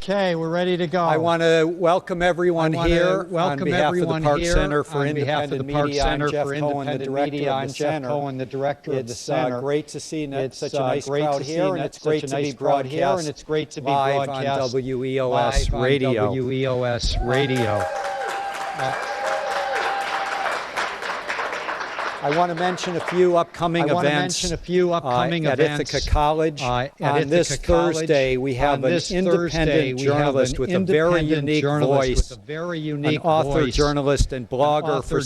Okay, we're ready to go. I want to welcome everyone here on behalf of the Park Center for Independent Media. I'm Jeff Cohen, the director of the center. It's great to see such a nice crowd here, and it's great to be broadcast live on WEOS Radio. I want to mention a few upcoming events at Ithaca College. On this Thursday, we have an independent journalist with a very unique voice, an author, journalist, and blogger for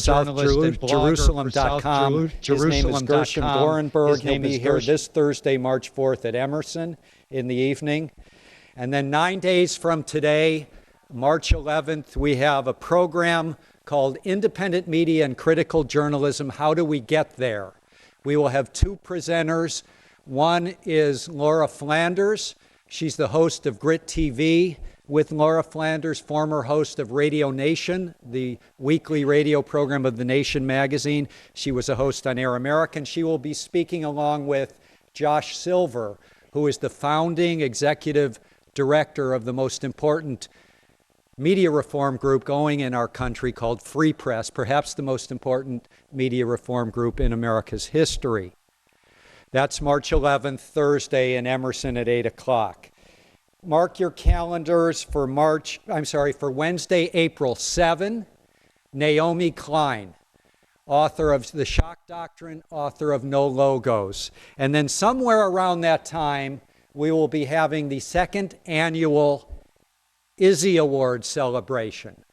Jerusalem.com. His name is Gershom Gorenberg. He'll be here this Thursday, March 4th at Emerson in the evening. And then 9 days from today, March 11th, we have a program called Independent Media and Critical Journalism. How do we get there? We will have two presenters. One is Laura Flanders. She's the host of Grit TV with Laura Flanders, former host of Radio Nation, the weekly radio program of The Nation magazine. She was a host on Air America, and she will be speaking along with Josh Silver, who is the founding executive director of the most important media reform group going in our country called Free Press, perhaps the most important media reform group in America's history. That's March 11th, Thursday in Emerson at 8 o'clock. Mark your calendars for Wednesday, April 7, Naomi Klein, author of The Shock Doctrine, author of No Logos. And then somewhere around that time, we will be having the second annual Izzy Award celebration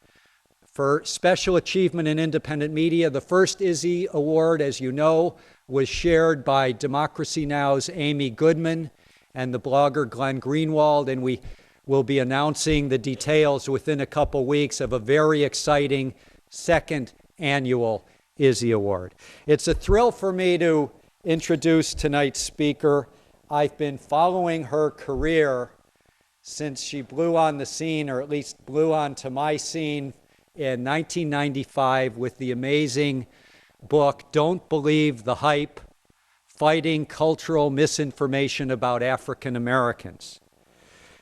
for special achievement in independent media. The first Izzy Award, as you know, was shared by Democracy Now!'s Amy Goodman and the blogger Glenn Greenwald, and we will be announcing the details within a couple weeks of a very exciting second annual Izzy Award. It's a thrill for me to introduce tonight's speaker. I've been following her career since she blew on the scene, or at least blew onto my scene in 1995 with the amazing book, Don't Believe the Hype, Fighting Cultural Misinformation About African Americans.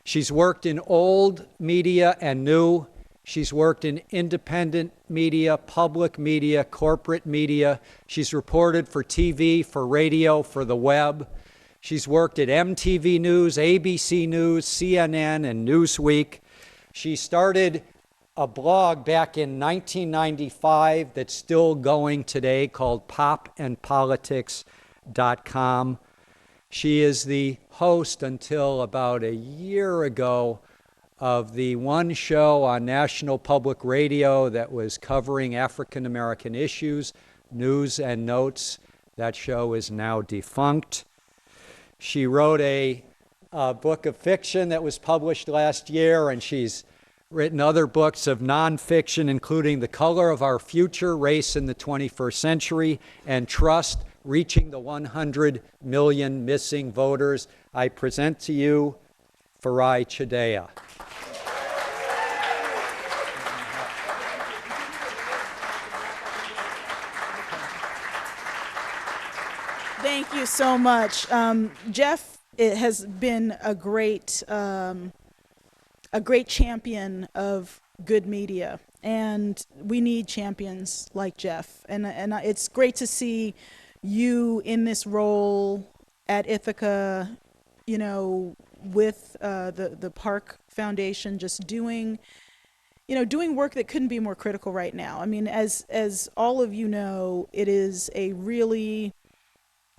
She's worked in old media and new. She's worked in independent media, public media, corporate media. She's reported for TV, for radio, for the web. She's worked at MTV News, ABC News, CNN, and Newsweek. She started a blog back in 1995 that's still going today called popandpolitics.com. She is the host until about a year ago of the one show on National Public Radio that was covering African American issues, News and Notes. That show is now defunct. She wrote a book of fiction that was published last year, and she's written other books of nonfiction, including The Color of Our Future, Race in the 21st Century, and Trust, Reaching the 100 Million Missing Voters. I present to you Farai Chideya. Thank you so much. Jeff, it has been a great champion of good media, and we need champions like Jeff. And it's great to see you in this role at Ithaca, you know, with the Park Foundation, just doing work that couldn't be more critical right now. I mean, as all of you know, it is a really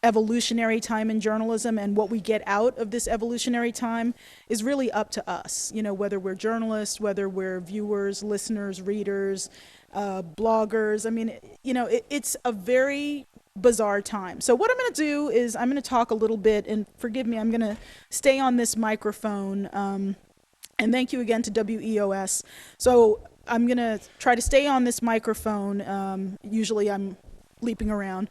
evolutionary time in journalism, and what we get out of this evolutionary time is really up to us, you know, whether we're journalists, whether we're viewers, listeners, readers, bloggers. I mean, you know, it's a very bizarre time. So what I'm going to do is I'm going to talk a little bit, and forgive me, I'm going to stay on this microphone, and thank you again to WEOS. So I'm going to try to stay on this microphone. Usually I'm leaping around.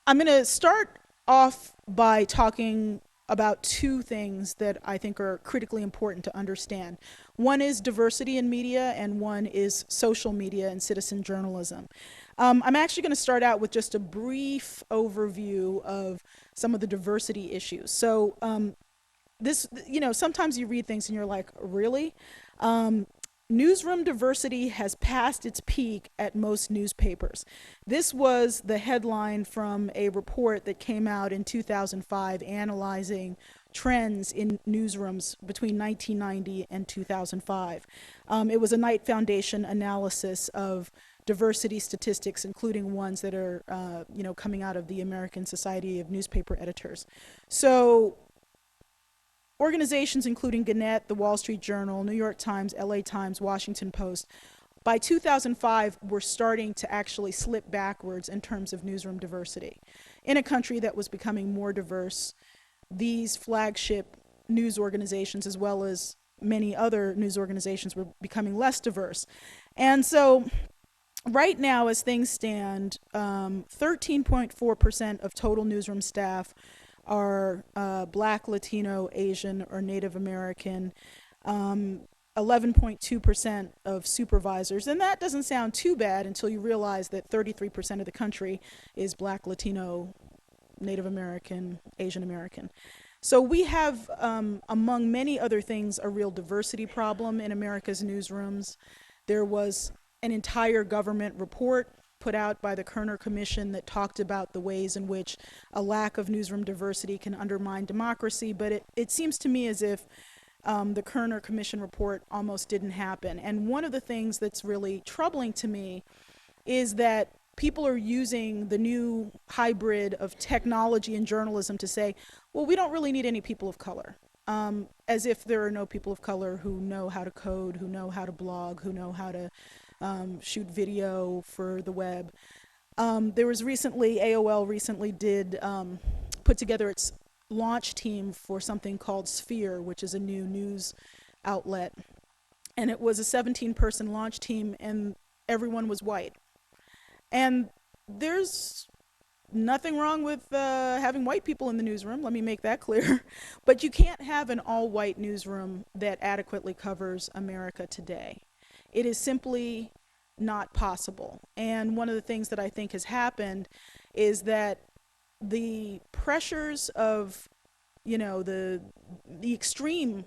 I'm going to start off by talking about two things that I think are critically important to understand. One is diversity in media, and one is social media and citizen journalism. I'm actually going to start out with just a brief overview of some of the diversity issues. So this, sometimes you read things and you're like, really? Newsroom diversity has passed its peak at most newspapers. This was the headline from a report that came out in 2005 analyzing trends in newsrooms between 1990 and 2005. It was a Knight Foundation analysis of diversity statistics, including ones that are, coming out of the American Society of Newspaper Editors. So organizations including Gannett, the Wall Street Journal, New York Times, LA Times, Washington Post, by 2005 were starting to actually slip backwards in terms of newsroom diversity. In a country that was becoming more diverse, these flagship news organizations, as well as many other news organizations, were becoming less diverse. And so right now, as things stand, 13.4% of total newsroom staff are Black, Latino, Asian, or Native American. 11.2% of supervisors, and that doesn't sound too bad until you realize that 33% of the country is Black, Latino, Native American, Asian American. So we have, among many other things, a real diversity problem in America's newsrooms. There was an entire government report put out by the Kerner Commission that talked about the ways in which a lack of newsroom diversity can undermine democracy, but it seems to me as if the Kerner Commission report almost didn't happen. And one of the things that's really troubling to me is that people are using the new hybrid of technology and journalism to say, well, we don't really need any people of color. As if there are no people of color who know how to code, who know how to blog, who know how to shoot video for the web. There was recently, AOL recently did put together its launch team for something called Sphere, which is a new news outlet. And it was a 17-person launch team, and everyone was white. And there's nothing wrong with having white people in the newsroom, let me make that clear. But you can't have an all-white newsroom that adequately covers America today. It is simply not possible. And one of the things that I think has happened is that the pressures of, the extreme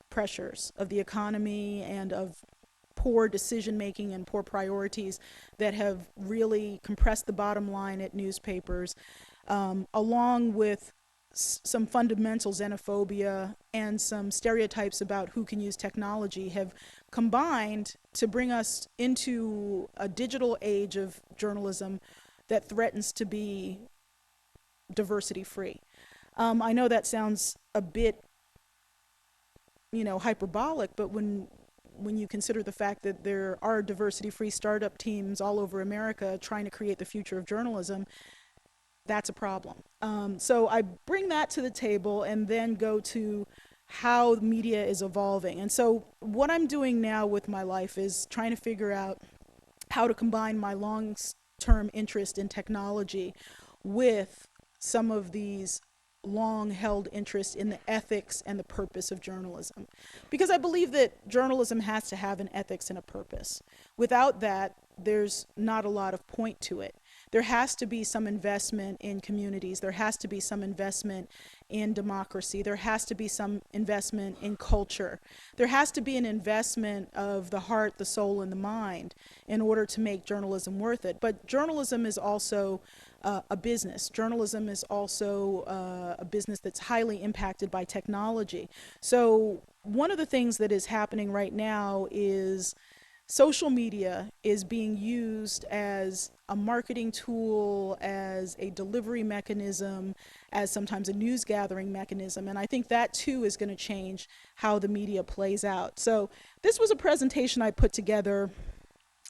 pressures of the economy and of poor decision making and poor priorities that have really compressed the bottom line at newspapers, along with some fundamental xenophobia and some stereotypes about who can use technology, have combined to bring us into a digital age of journalism that threatens to be diversity free. I know that sounds a bit, hyperbolic, but when you consider the fact that there are diversity-free startup teams all over America trying to create the future of journalism, that's a problem. So I bring that to the table and then go to how media is evolving. And so what I'm doing now with my life is trying to figure out how to combine my long-term interest in technology with some of these long-held interest in the ethics and the purpose of journalism. Because I believe that journalism has to have an ethics and a purpose. Without that, there's not a lot of point to it. There has to be some investment in communities. There has to be some investment in democracy. There has to be some investment in culture. There has to be an investment of the heart, the soul, and the mind in order to make journalism worth it. But journalism is also a business. Journalism is also a business that's highly impacted by technology. So one of the things that is happening right now is social media is being used as a marketing tool, as a delivery mechanism, as sometimes a news gathering mechanism. And I think that too is going to change how the media plays out. So this was a presentation I put together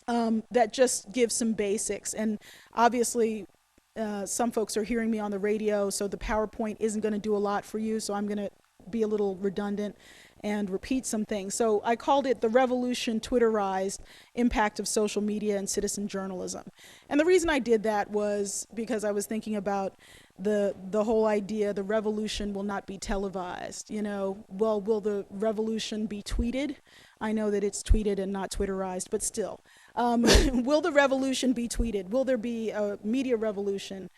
that just gives some basics. And obviously, some folks are hearing me on the radio, so the PowerPoint isn't going to do a lot for you, so I'm going to be a little redundant and repeat some things. So I called it The Revolution Twitterized Impact of Social Media and Citizen Journalism. And the reason I did that was because I was thinking about the whole idea, the revolution will not be televised. Well, will the revolution be tweeted? I know that it's tweeted and not Twitterized, but still. Will the revolution be tweeted? Will there be a media revolution?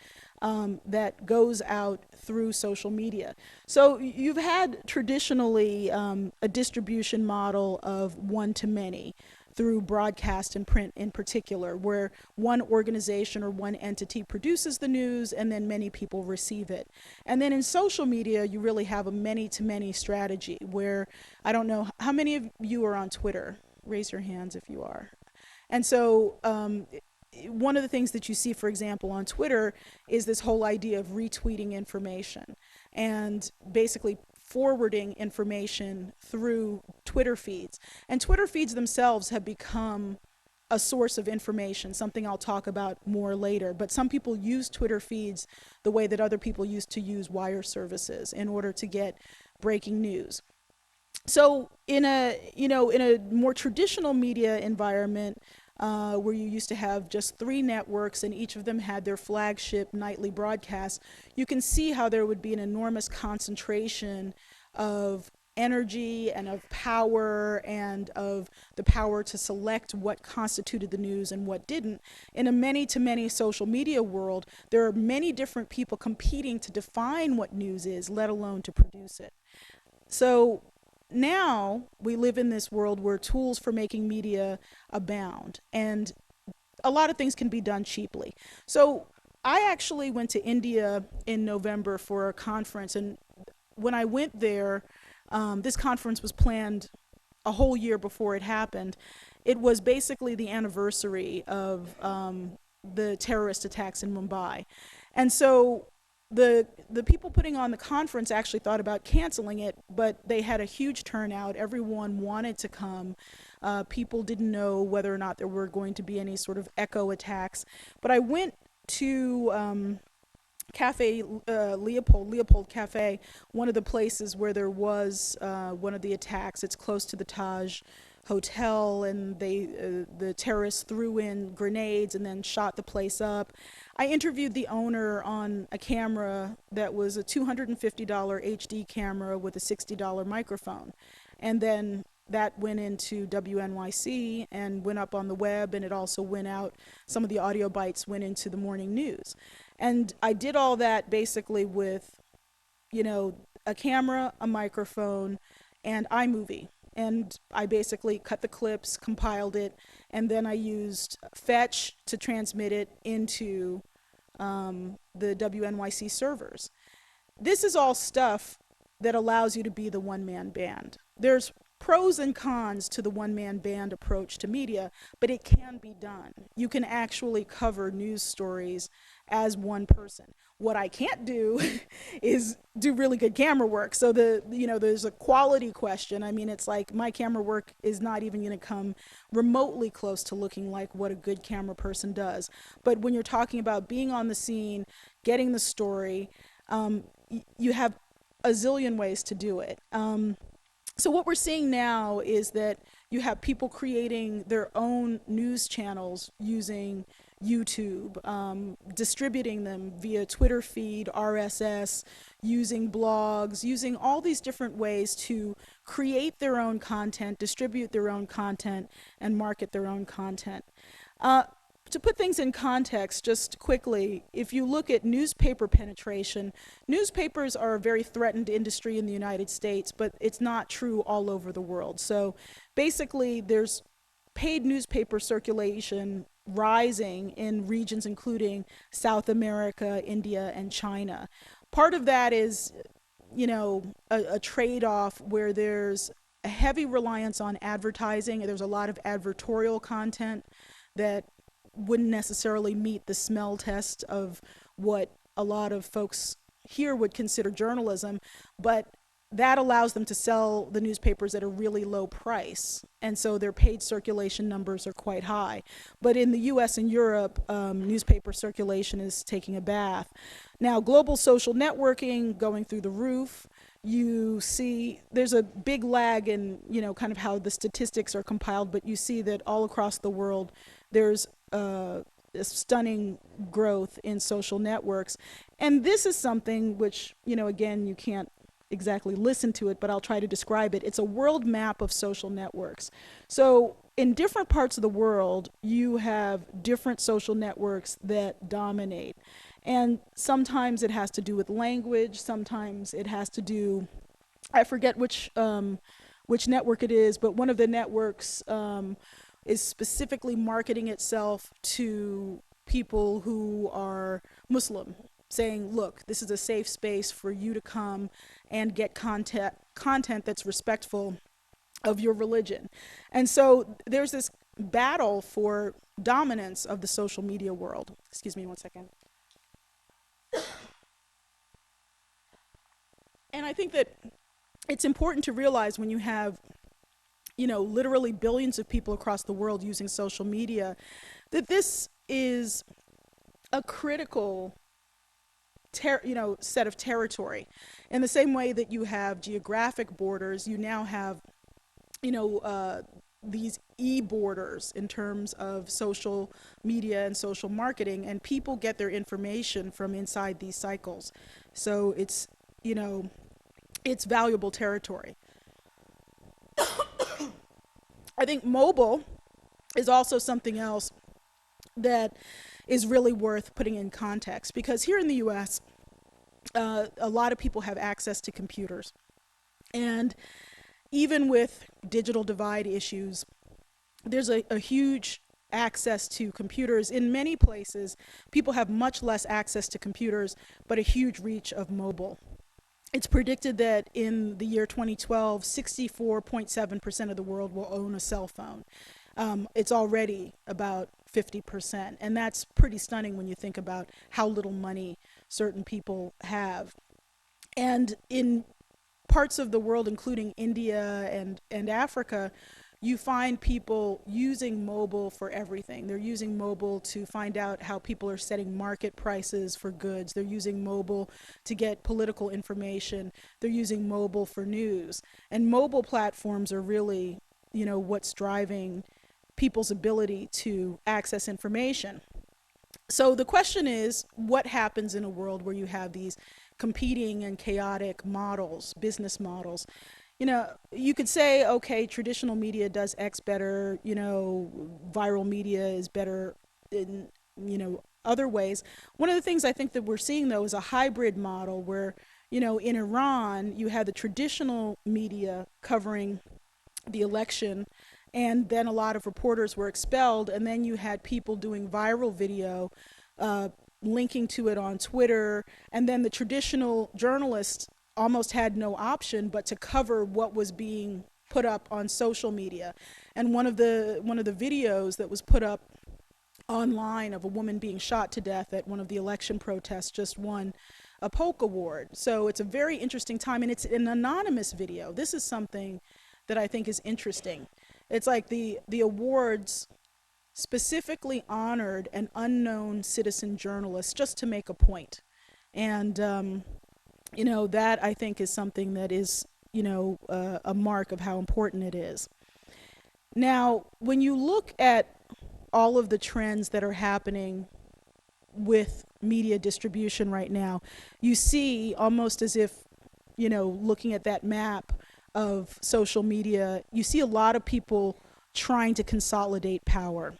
that goes out through social media. So you've had traditionally a distribution model of one to many through broadcast and print in particular, where one organization or one entity produces the news and then many people receive it. And then in social media, you really have a many-to-many strategy where, I don't know, how many of you are on Twitter? Raise your hands if you are. And so one of the things that you see, for example, on Twitter is this whole idea of retweeting information and basically forwarding information through Twitter feeds. And Twitter feeds themselves have become a source of information, something I'll talk about more later. But some people use Twitter feeds the way that other people used to use wire services in order to get breaking news. So in a more traditional media environment, where you used to have just 3 networks and each of them had their flagship nightly broadcasts, you can see how there would be an enormous concentration of energy and of power and of the power to select what constituted the news and what didn't. In a many-to-many social media world, there are many different people competing to define what news is, let alone to produce it. So now we live in this world where tools for making media abound, and a lot of things can be done cheaply. So I actually went to India in November for a conference, and when I went there, this conference was planned a whole year before it happened. It was basically the anniversary of the terrorist attacks in Mumbai. And so the people putting on the conference actually thought about canceling it, but they had a huge turnout. Everyone wanted to come. People didn't know whether or not there were going to be any sort of echo attacks. But I went to Cafe Leopold Cafe, one of the places where there was one of the attacks. It's close to the Taj Hotel, and the terrorists threw in grenades and then shot the place up. I interviewed the owner on a camera that was a $250 HD camera with a $60 microphone. And then that went into WNYC and went up on the web, and it also went out. Some of the audio bites went into the morning news. And I did all that basically with, a camera, a microphone, and iMovie. And I basically cut the clips, compiled it, and then I used Fetch to transmit it into the WNYC servers. This is all stuff that allows you to be the one-man band. There's pros and cons to the one-man band approach to media, but it can be done. You can actually cover news stories as one person. What I can't do is do really good camera work. So there's a quality question. I mean, it's like my camera work is not even going to come remotely close to looking like what a good camera person does. But when you're talking about being on the scene, getting the story, you have a zillion ways to do it. So what we're seeing now is that you have people creating their own news channels using YouTube, distributing them via Twitter feed, RSS, using blogs, using all these different ways to create their own content, distribute their own content, and market their own content. To put things in context, just quickly, if you look at newspaper penetration, newspapers are a very threatened industry in the United States, but it's not true all over the world. So basically, there's paid newspaper circulation rising in regions including South America, India, and China. Part of that is, a trade-off where there's a heavy reliance on advertising. There's a lot of advertorial content that wouldn't necessarily meet the smell test of what a lot of folks here would consider journalism, but that allows them to sell the newspapers at a really low price, and so their paid circulation numbers are quite high. But in the US and Europe, newspaper circulation is taking a bath. Now, global social networking going through the roof. You see there's a big lag in, kind of how the statistics are compiled, but you see that all across the world there's a stunning growth in social networks. And this is something which, again, you can't exactly listen to it, but I'll try to describe it. It's a world map of social networks. So in different parts of the world, you have different social networks that dominate. And sometimes it has to do with language. Sometimes it has to do, I forget which network it is, but one of the networks is specifically marketing itself to people who are Muslim, saying, look, this is a safe space for you to come and get content that's respectful of your religion. And so there's this battle for dominance of the social media world. Excuse me one second. And I think that it's important to realize when you have, literally billions of people across the world using social media, that this is a critical set of territory. In the same way that you have geographic borders, you now have, these e-borders in terms of social media and social marketing, and people get their information from inside these cycles. So it's, it's valuable territory. I think mobile is also something else that is really worth putting in context, because here in the US, a lot of people have access to computers. And even with digital divide issues, there's a huge access to computers. In many places, people have much less access to computers, but a huge reach of mobile. It's predicted that in the year 2012, 64.7% of the world will own a cell phone. It's already about 50%, and that's pretty stunning when you think about how little money certain people have. And in parts of the world, including India and Africa, you find people using mobile for everything. They're using mobile to find out how people are setting market prices for goods. They're using mobile to get political information. They're using mobile for news. And mobile platforms are really, what's driving people's ability to access information. So the question is, what happens in a world where you have these competing and chaotic models, business models? You could say, okay, traditional media does X better, viral media is better in, other ways. One of the things I think that we're seeing, though, is a hybrid model where, in Iran, you had the traditional media covering the election, and then a lot of reporters were expelled, and then you had people doing viral video, linking to it on Twitter, and then the traditional journalists almost had no option but to cover what was being put up on social media. And one of the videos that was put up online of a woman being shot to death at one of the election protests just won a Polk Award. So it's a very interesting time, and it's an anonymous video. This is something that I think is interesting. It's like the awards specifically honored an unknown citizen journalist just to make a point. And that I think is something that is, a mark of how important it is. Now, when you look at all of the trends that are happening with media distribution right now, you see almost as if, looking at that map of social media, you see a lot of people trying to consolidate power.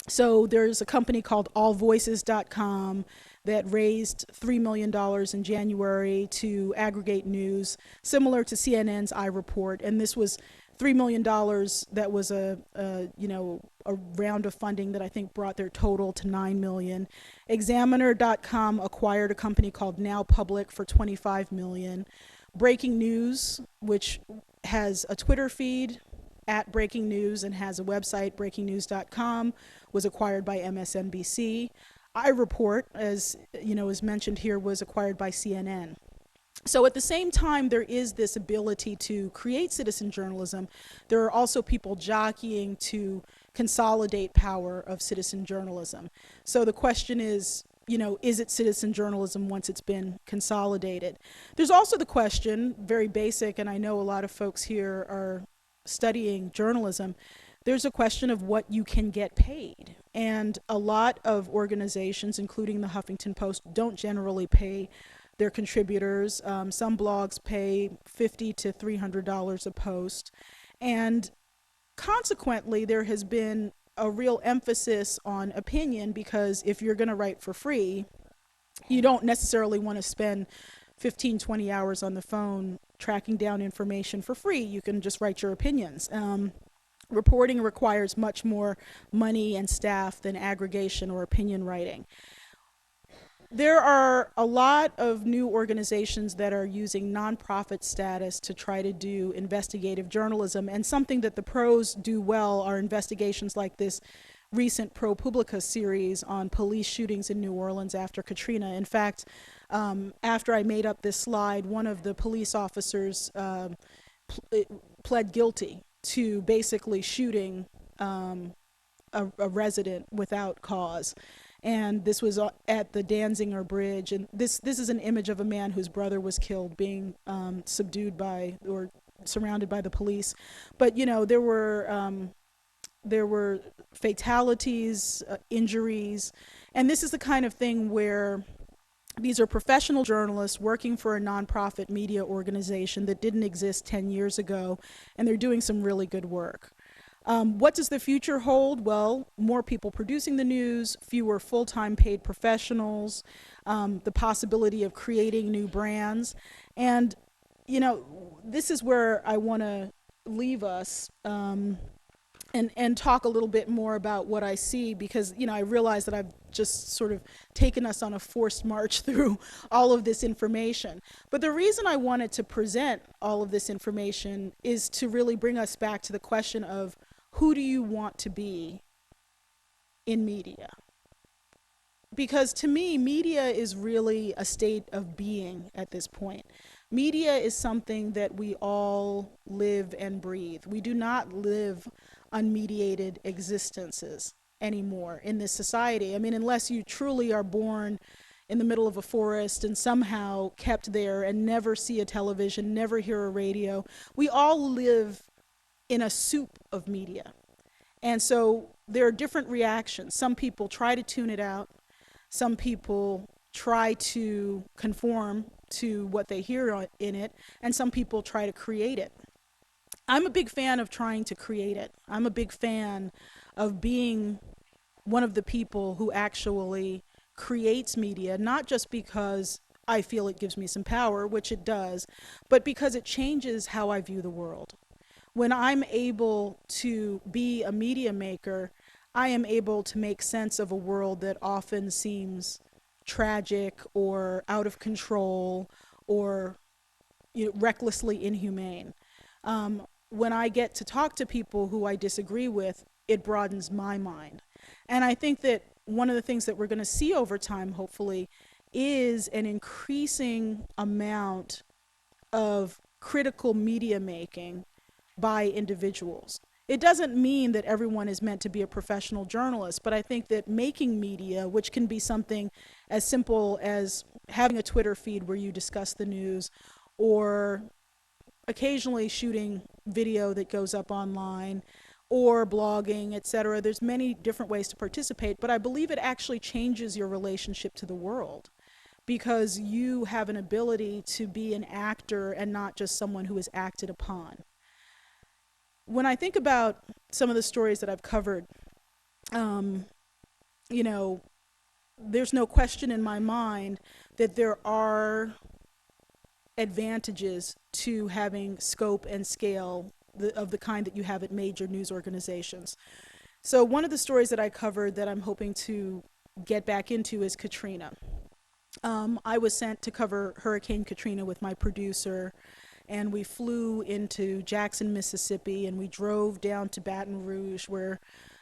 So there's a company called allvoices.com that raised $3 million in January to aggregate news, similar to CNN's iReport. And this was $3 million that was a round of funding that I think brought their total to $9 million. Examiner.com acquired a company called Now Public for $25 million. Breaking News, which has a Twitter feed at Breaking News and has a website, breakingnews.com, was acquired by MSNBC. iReport, as mentioned here, was acquired by CNN. So at the same time, there is this ability to create citizen journalism. There are also people jockeying to consolidate power of citizen journalism. So the question is, is it citizen journalism once it's been consolidated? There's also the question, very basic, and I know a lot of folks here are studying journalism. There's a question of what you can get paid. And a lot of organizations, including the Huffington Post, don't generally pay their contributors. Some blogs pay $50 to $300 a post. And consequently, there has been a real emphasis on opinion, because if you're going to write for free, You don't necessarily want to spend 15, 20 hours on the phone tracking down information for free. You can just write your opinions. Reporting requires much more money and staff than aggregation or opinion writing. There are a lot of new organizations that are using nonprofit status to try to do investigative journalism, and something that the pros do well are investigations like this recent ProPublica series on police shootings in New Orleans after Katrina. In fact, after I made up this slide, one of the police officers pled guilty to basically shooting a resident without cause. And this was at the Danziger Bridge. And this is an image of a man whose brother was killed, being subdued by or surrounded by the police. But, you know, there were fatalities, injuries. And this is the kind of thing where these are professional journalists working for a nonprofit media organization that didn't exist 10 years ago, and they're doing some really good work. What does the future hold? Well, more people producing the news, fewer full-time paid professionals, the possibility of creating new brands. And, you know, this is where I want to leave us and talk a little bit more about what I see, because, you know, I realize that I've just sort of taken us on a forced march through all of this information. But the reason I wanted to present all of this information is to really bring us back to the question of, who do you want to be in media? Because to me, media is really a state of being at this point. Media is something that we all live and breathe. We do not live unmediated existences anymore in this society. I mean, unless you truly are born in the middle of a forest and somehow kept there and never see a television, never hear a radio. We all live in a soup of media. And so there are different reactions. Some people try to tune it out. Some people try to conform to what they hear in it. And some people try to create it. I'm a big fan of trying to create it. I'm a big fan of being one of the people who actually creates media, not just because I feel it gives me some power, which it does, but because it changes how I view the world. When I'm able to be a media maker, I am able to make sense of a world that often seems tragic or out of control or, you know, recklessly inhumane. When I get to talk to people who I disagree with, it broadens my mind. And I think that one of the things that we're going to see over time, hopefully, is an increasing amount of critical media making by individuals. It doesn't mean that everyone is meant to be a professional journalist, but I think that making media, which can be something as simple as having a Twitter feed where you discuss the news, or occasionally shooting video that goes up online, or blogging, etc. There's many different ways to participate, but I believe it actually changes your relationship to the world, because you have an ability to be an actor and not just someone who is acted upon. When I think about some of the stories that I've covered, you know, there's no question in my mind that there are advantages to having scope and scale of the kind that you have at major news organizations. So one of the stories that I covered that I'm hoping to get back into is Katrina. I was sent to cover Hurricane Katrina with my producer, and we flew into Jackson, Mississippi, and we drove down to Baton Rouge, where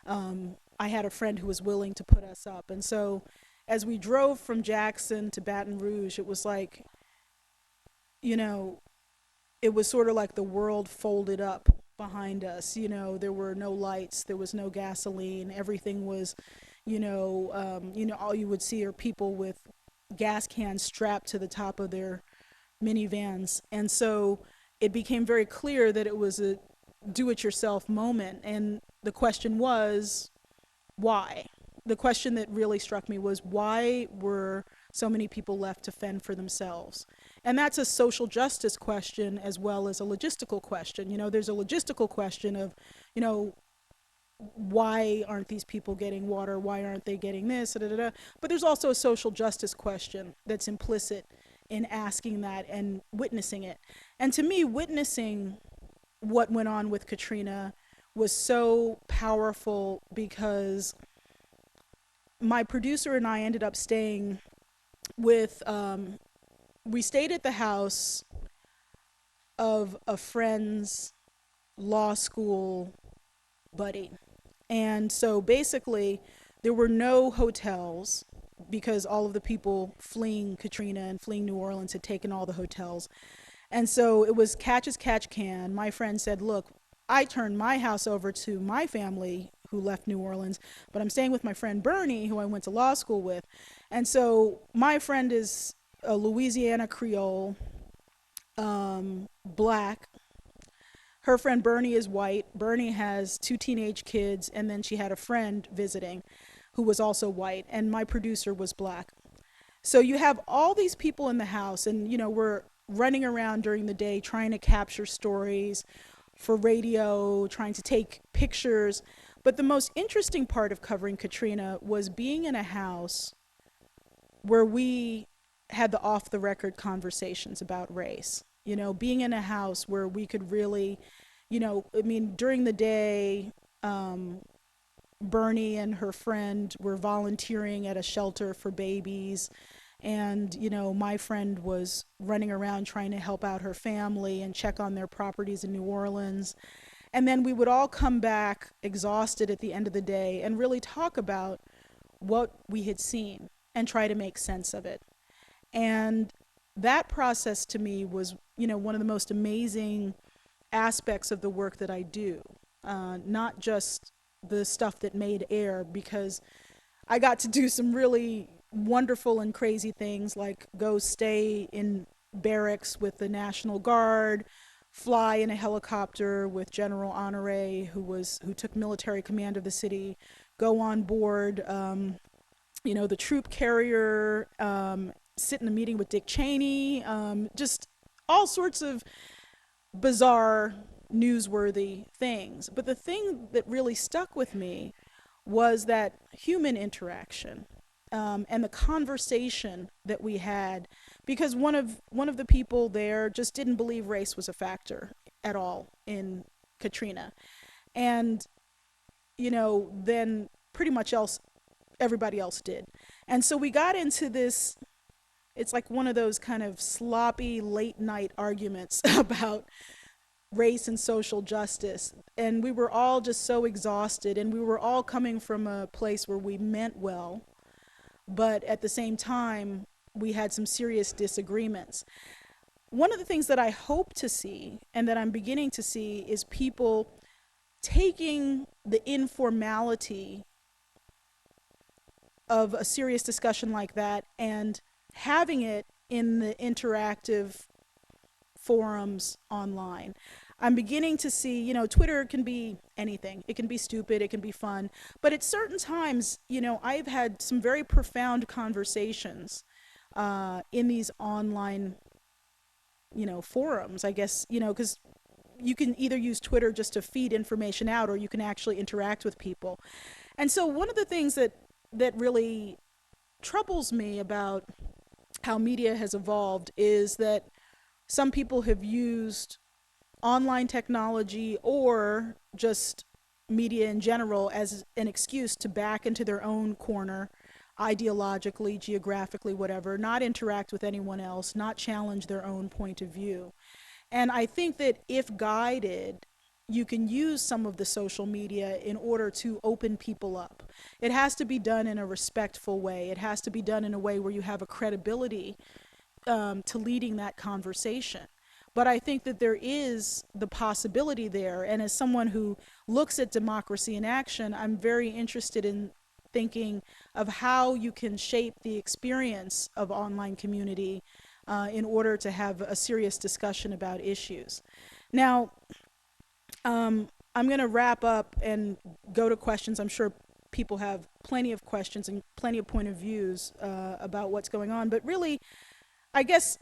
I had a friend who was willing to put us up. And so as we drove from Jackson to Baton Rouge, it was like, you know, it was sort of like the world folded up behind us. You know, there were no lights, there was no gasoline, everything was, all you would see are people with gas cans strapped to the top of their minivans. And so it became very clear that it was a do-it-yourself moment. And the question was, why? The question that really struck me was, why were so many people left to fend for themselves? And that's a social justice question as well as a logistical question. You know, there's a logistical question of, you know, why aren't these people getting water? Why aren't they getting this? Da, da, da. But there's also a social justice question that's implicit in asking that and witnessing it. And to me, witnessing what went on with Katrina was so powerful because my producer and I ended up staying with, we stayed at the house of a friend's law school buddy. And so basically, there were no hotels because all of the people fleeing Katrina and fleeing New Orleans had taken all the hotels. And so it was catch as catch can. My friend said, look, I turned my house over to my family who left New Orleans, but I'm staying with my friend Bernie, who I went to law school with. And so my friend is a Louisiana Creole, black. Her friend Bernie is white. Bernie has 2 teenage kids, and then she had a friend visiting who was also white, and my producer was black. So you have all these people in the house, and we're running around during the day trying to capture stories for radio, trying to take pictures. But the most interesting part of covering Katrina was being in a house where we had the off the record conversations about race. Being in a house where we could really, during the day, Bernie and her friend were volunteering at a shelter for babies. And, my friend was running around trying to help out her family and check on their properties in New Orleans. And then we would all come back exhausted at the end of the day and really talk about what we had seen and try to make sense of it. And that process to me was, one of the most amazing aspects of the work that I do. Not just the stuff that made air, because I got to do some really wonderful and crazy things, like go stay in barracks with the National Guard, fly in a helicopter with General Honore, who took military command of the city, go on board, the troop carrier, sit in a meeting with Dick Cheney, just all sorts of bizarre, newsworthy things. But the thing that really stuck with me was that human interaction, and the conversation that we had, because one of the people there just didn't believe race was a factor at all in Katrina, and then pretty much everybody else did. And so we got into this, it's like one of those kind of sloppy late night arguments about race and social justice. And we were all just so exhausted, and we were all coming from a place where we meant well, but at the same time, we had some serious disagreements. One of the things that I hope to see, and that I'm beginning to see, is people taking the informality of a serious discussion like that and having it in the interactive forums online. I'm beginning to see, Twitter can be anything. It can be stupid, it can be fun. But at certain times, I've had some very profound conversations in these online, forums, I guess, because you can either use Twitter just to feed information out, or you can actually interact with people. And so one of the things that really troubles me about how media has evolved is that some people have used online technology or just media in general as an excuse to back into their own corner, ideologically, geographically, whatever, not interact with anyone else, not challenge their own point of view. And I think that if guided, you can use some of the social media in order to open people up. It has to be done in a respectful way. It has to be done in a way where you have a credibility to leading that conversation. But I think that there is the possibility there. And as someone who looks at democracy in action, I'm very interested in thinking of how you can shape the experience of online community in order to have a serious discussion about issues. Now, I'm going to wrap up and go to questions. I'm sure people have plenty of questions and plenty of point of views about what's going on. But really, I guess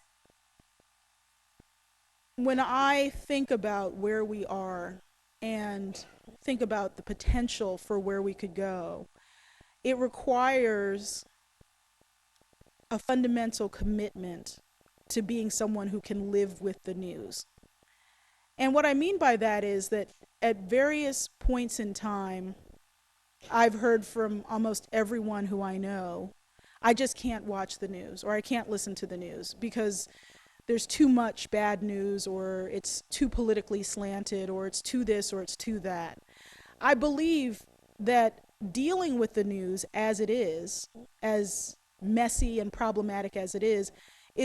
when I think about where we are and think about the potential for where we could go, it requires a fundamental commitment to being someone who can live with the news. And what I mean by that is that at various points in time, I've heard from almost everyone who I know, I just can't watch the news or I can't listen to the news because there's too much bad news, or it's too politically slanted, or it's too this or it's too that. I believe that dealing with the news as it is, as messy and problematic as it is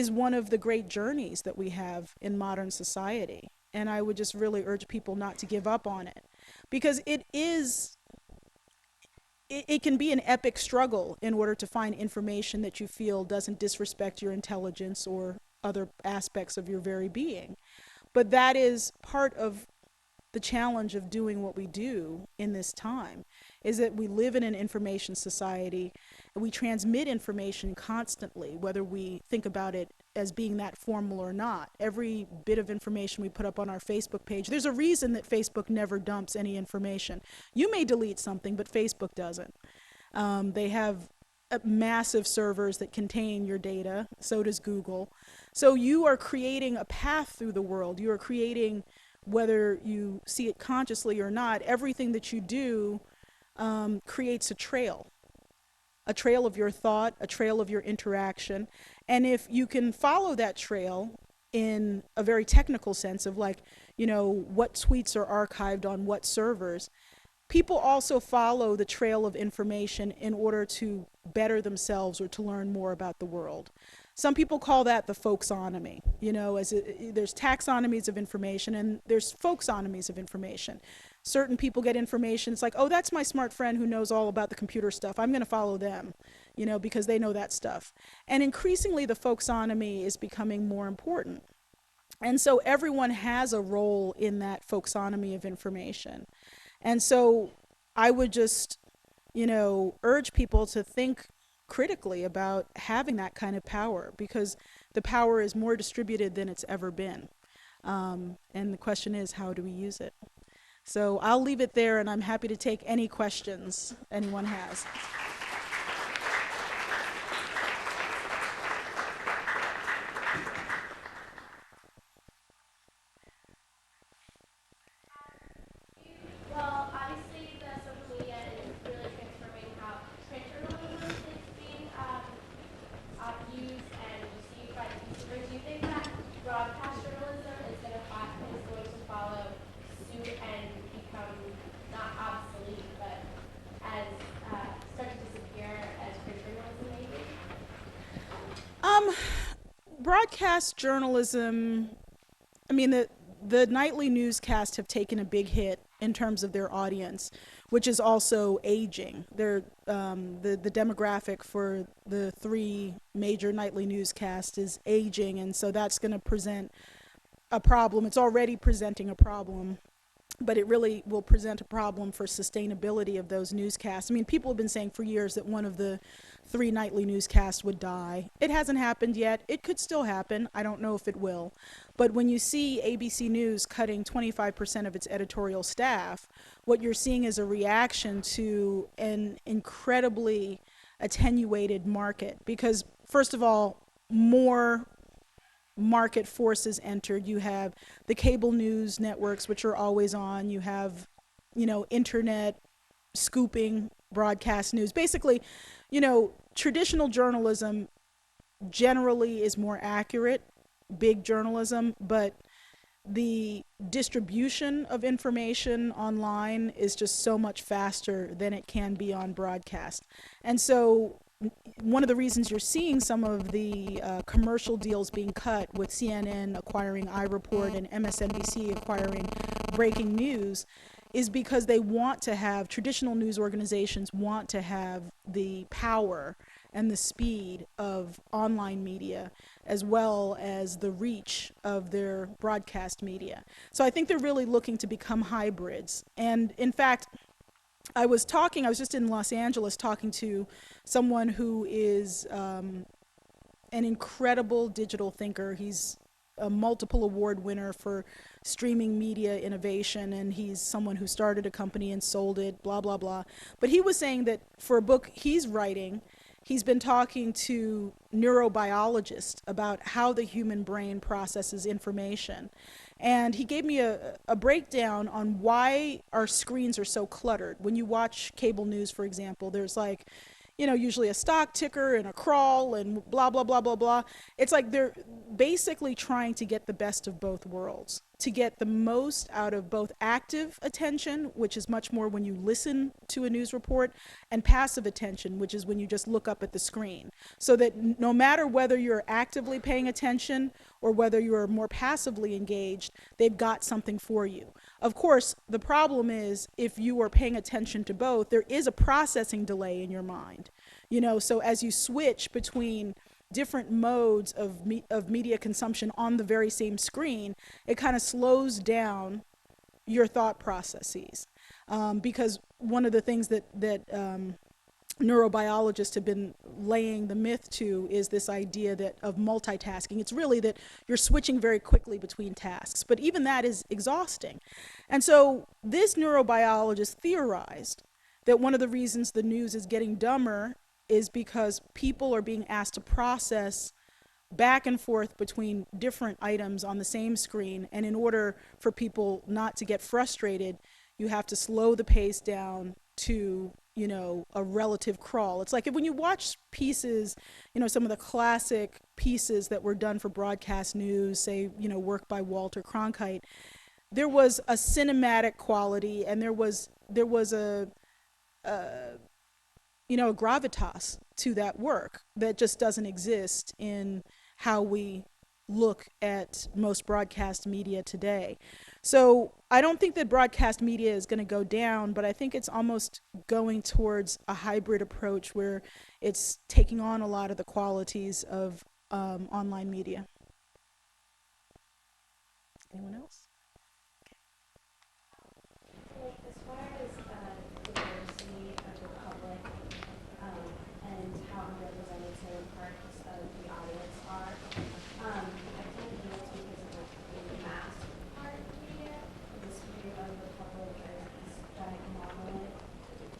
one of the great journeys that we have in modern society. And I would just really urge people not to give up on it, because it can be an epic struggle in order to find information that you feel doesn't disrespect your intelligence or other aspects of your very being. But that is part of the challenge of doing what we do in this time, is that we live in an information society and we transmit information constantly, whether we think about it as being that formal or not. Every bit of information we put up on our Facebook page, there's a reason that Facebook never dumps any information. You may delete something, but Facebook doesn't. They have massive servers that contain your data. So does Google. So you are creating a path through the world. You are creating, whether you see it consciously or not, everything that you do creates a trail of your thought, a trail of your interaction. And if you can follow that trail in a very technical sense of, like, what tweets are archived on what servers, people also follow the trail of information in order to better themselves or to learn more about the world. Some people call that the folksonomy. There's taxonomies of information and there's folksonomies of information. Certain people get information, it's like, oh, that's my smart friend who knows all about the computer stuff, I'm going to follow them, because they know that stuff. And increasingly the folksonomy is becoming more important. And so everyone has a role in that folksonomy of information. And so I would just, urge people to think critically about having that kind of power, because the power is more distributed than it's ever been. And the question is, how do we use it? So I'll leave it there, and I'm happy to take any questions anyone has. Well, obviously the social media is really transforming how print journalism is being used and received by consumers. Do you think that broadcast journalism is going to follow suit and become not obsolete, but as start to disappear as print journalism maybe? Broadcast journalism, I mean, the nightly newscasts have taken a big hit in terms of their audience, which is also aging. The demographic for the three major nightly newscasts is aging, and so that's going to present a problem. It's already presenting a problem, but it really will present a problem for sustainability of those newscasts. I mean, people have been saying for years that one of the three nightly newscasts would die. It hasn't happened yet. It could still happen. I don't know if it will. But when you see ABC News cutting 25% of its editorial staff, what you're seeing is a reaction to an incredibly attenuated market. Because, first of all, more market forces entered. You have the cable news networks, which are always on. You have, internet scooping broadcast news. Basically, traditional journalism generally is more accurate, big journalism, but the distribution of information online is just so much faster than it can be on broadcast. And so one of the reasons you're seeing some of the commercial deals being cut, with CNN acquiring iReport and MSNBC acquiring Breaking News, is because they want to have, traditional news organizations want to have the power and the speed of online media, as well as the reach of their broadcast media. So I think they're really looking to become hybrids. And in fact, I was just in Los Angeles talking to someone who is an incredible digital thinker. He's a multiple award winner for streaming media innovation, and he's someone who started a company and sold it, blah, blah, blah. But he was saying that for a book he's writing, he's been talking to neurobiologists about how the human brain processes information. And he gave me a breakdown on why our screens are so cluttered. When you watch cable news, for example, there's like, usually a stock ticker and a crawl and blah, blah, blah, blah, blah. It's like they're basically trying to get the best of both worlds, to get the most out of both active attention, which is much more when you listen to a news report, and passive attention, which is when you just look up at the screen. So that no matter whether you're actively paying attention or whether you're more passively engaged, they've got something for you. Of course, the problem is if you are paying attention to both, there is a processing delay in your mind. So as you switch between different modes of media consumption on the very same screen, it kind of slows down your thought processes. Because one of the things that neurobiologists have been laying the myth to is this idea that of multitasking. It's really that you're switching very quickly between tasks, but even that is exhausting. And so this neurobiologist theorized that one of the reasons the news is getting dumber is because people are being asked to process back and forth between different items on the same screen, and in order for people not to get frustrated, you have to slow the pace down to a relative crawl. It's like when you watch pieces, some of the classic pieces that were done for broadcast news, say, work by Walter Cronkite, there was a cinematic quality, and there was a gravitas to that work that just doesn't exist in how we look at most broadcast media today. So I don't think that broadcast media is going to go down, but I think it's almost going towards a hybrid approach where it's taking on a lot of the qualities of online media. Anyone else? So as far as the diversity of the public and how represented certain parts of the audience are, I think it's because of the mass part of media, this view of the public as this giant monolith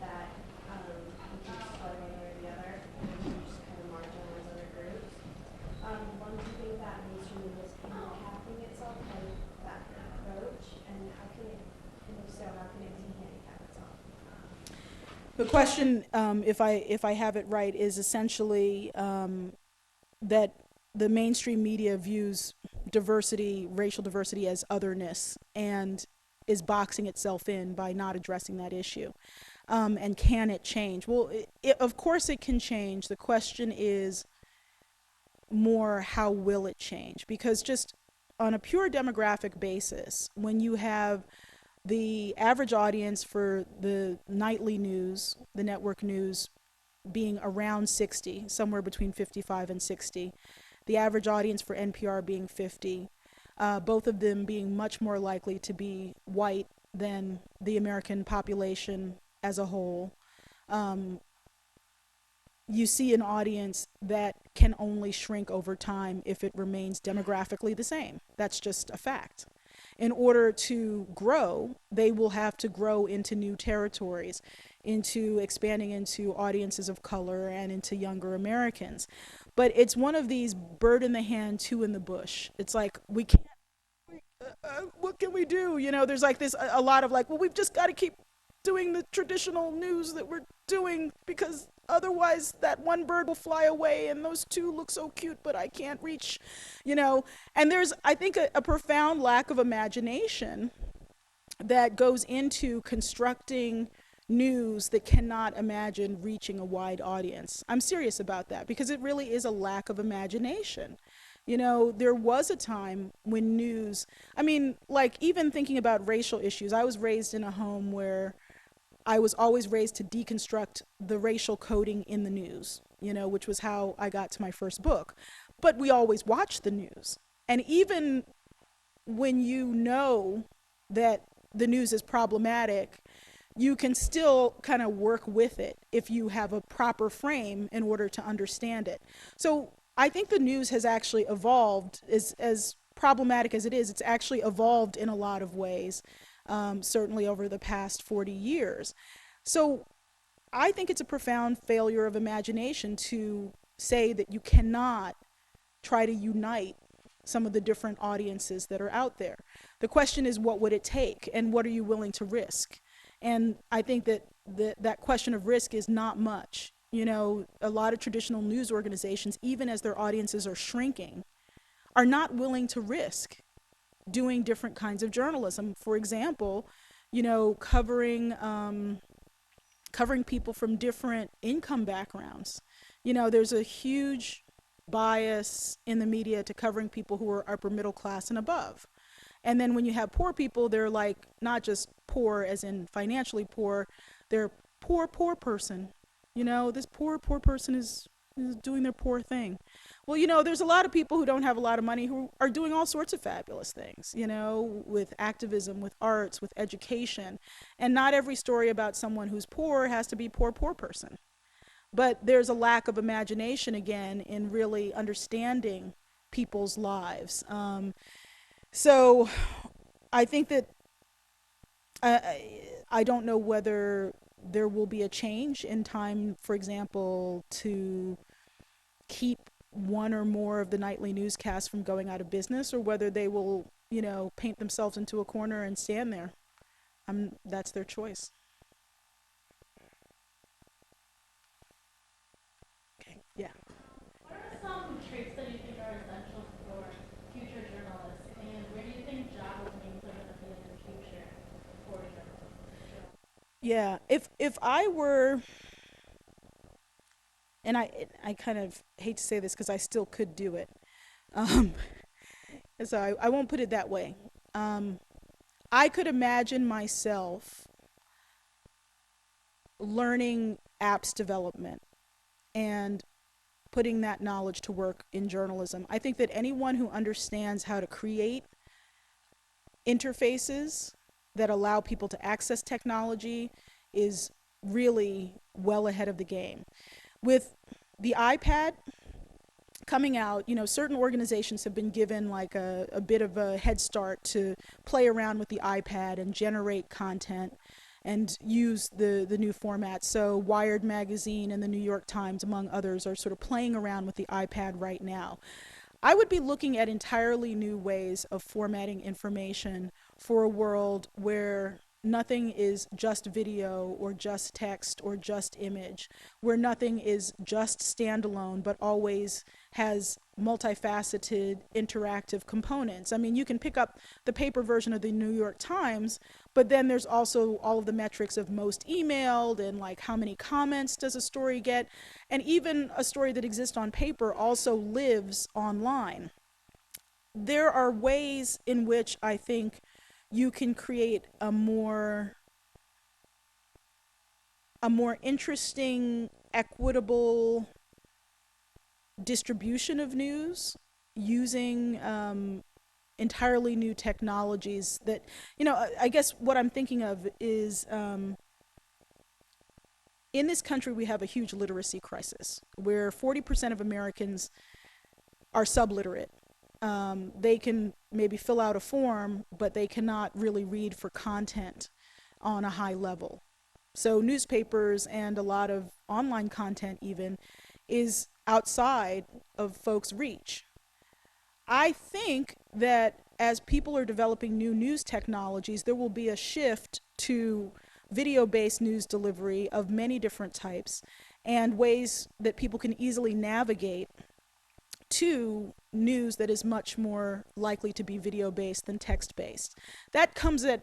that we can just plug one way or the other, and we can just kind of marginalize other groups. One do you think that mainstream is handicapping itself by that approach, and how can it, and if so, how can it de-handicap itself? The question, if I have it right, is essentially that the mainstream media views diversity, racial diversity, as otherness, and is boxing itself in by not addressing that issue. And can it change? Well, of course it can change. The question is more, how will it change? Because just on a pure demographic basis, when you have the average audience for the nightly news, the network news, being around 60, somewhere between 55 and 60, the average audience for NPR being 50, both of them being much more likely to be white than the American population as a whole, you see an audience that can only shrink over time if it remains demographically the same. That's just a fact. In order to grow, they will have to grow into new territories, into expanding into audiences of color and into younger Americans. But it's one of these bird in the hand, two in the bush. It's like, we can't, what can we do? There's like this, a lot of like, well, we've just got to keep doing the traditional news that we're doing, because otherwise that one bird will fly away and those two look so cute, but I can't reach, And there's, I think, a profound lack of imagination that goes into constructing news that cannot imagine reaching a wide audience. I'm serious about that, because it really is a lack of imagination. There was a time when news, like even thinking about racial issues, I was raised in a home where I was always raised to deconstruct the racial coding in the news, which was how I got to my first book. But we always watched the news. And even when you know that the news is problematic, you can still kind of work with it if you have a proper frame in order to understand it. So I think the news has actually evolved as problematic as it is, it's actually evolved in a lot of ways, certainly over the past 40 years. So I think it's a profound failure of imagination to say that you cannot try to unite some of the different audiences that are out there. The question is, what would it take, and what are you willing to risk? And I think that that question of risk is not much. You know, a lot of traditional news organizations, even as their audiences are shrinking, are not willing to risk doing different kinds of journalism. For example, you know, covering people from different income backgrounds. You know, there's a huge bias in the media to covering people who are upper middle class and above. And then when you have poor people, they're like not just poor as in financially poor, they're poor person. You know, this poor person is doing their poor thing. Well, you know, there's a lot of people who don't have a lot of money who are doing all sorts of fabulous things, you know, with activism, with arts, with education. And not every story about someone who's poor has to be poor person. But there's a lack of imagination, again, in really understanding people's lives. So I think that I don't know whether there will be a change in time, for example, to keep one or more of the nightly newscasts from going out of business, or whether they will, you know, paint themselves into a corner and stand there. That's their choice. Okay, yeah. What are some traits that you think are essential for future journalists, and where do you think job openings are going to be in the future for journalists? Yeah, if I were, and I kind of hate to say this because I still could do it, um, so I won't put it that way. Um, I could imagine myself learning apps development and putting that knowledge to work in journalism. I think that anyone who understands how to create interfaces that allow people to access technology is really well ahead of the game. With the iPad coming out, you know, certain organizations have been given like a bit of a head start to play around with the iPad and generate content and use the new format. So Wired Magazine and the New York Times, among others, are sort of playing around with the iPad right now. I would be looking at entirely new ways of formatting information for a world where nothing is just video or just text or just image, where nothing is just standalone but always has multifaceted interactive components. I mean, you can pick up the paper version of the New York Times, but then there's also all of the metrics of most emailed and like how many comments does a story get, and even a story that exists on paper also lives online. There are ways in which I think you can create a more interesting, equitable distribution of news using entirely new technologies that, you know, I guess what I'm thinking of is in this country we have a huge literacy crisis where 40% of Americans are subliterate. They can maybe fill out a form, but they cannot really read for content on a high level. So newspapers and a lot of online content even is outside of folks' reach. I think that as people are developing new news technologies, there will be a shift to video-based news delivery of many different types and ways that people can easily navigate to news that is much more likely to be video-based than text-based. That comes at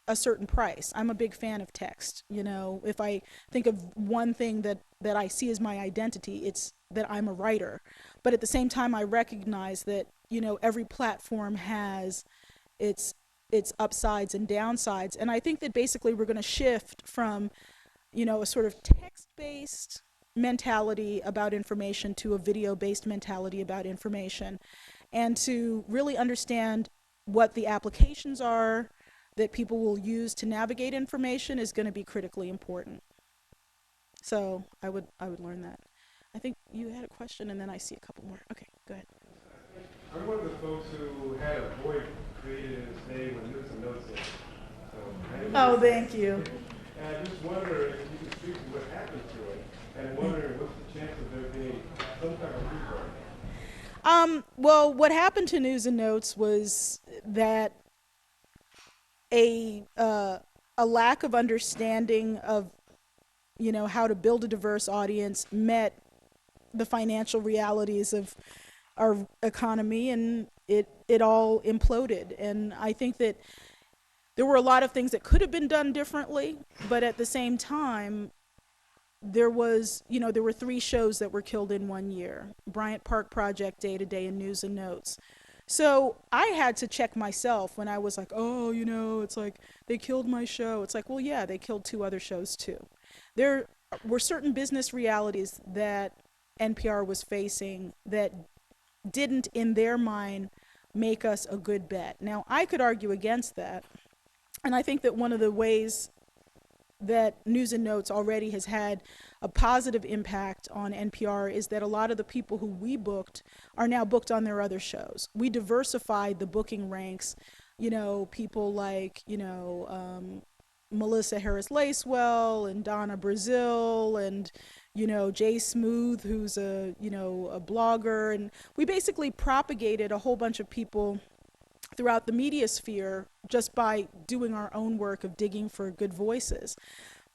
a certain price. I'm a big fan of text. You know, if I think of one thing that I see as my identity, it's that I'm a writer. But at the same time, I recognize that, you know, every platform has its upsides and downsides. And I think that basically we're going to shift from, you know, a sort of text-based mentality about information to a video-based mentality about information, and to really understand what the applications are that people will use to navigate information is going to be critically important. So I would learn that. I think you had a question, and then I see a couple more. Okay, go ahead. I'm one of the folks who had a boy created his name when News and Notes in. So Oh, thank you. and I just wonder if you could speak to what happened to it, and wondering what's the chance of there being some kind of rebirth. Well, what happened to News and Notes was that a lack of understanding of how to build a diverse audience met the financial realities of our economy, and it all imploded. And I think that there were a lot of things that could have been done differently, but at the same time, there were 3 shows that were killed in 1 year: Bryant Park Project, Day to Day, and News and Notes. So I had to check myself when I was like, oh, it's like they killed my show. It's like, well, yeah, they killed 2 other shows too. There were certain business realities that NPR was facing that didn't, in their mind, make us a good bet. Now, I could argue against that. And I think that one of the ways that News and Notes already has had a positive impact on NPR is that a lot of the people who we booked are now booked on their other shows. We diversified the booking ranks. People like, Melissa Harris Lacewell and Donna Brazil and, Jay Smooth, who's a blogger. And we basically propagated a whole bunch of people throughout the media sphere just by doing our own work of digging for good voices.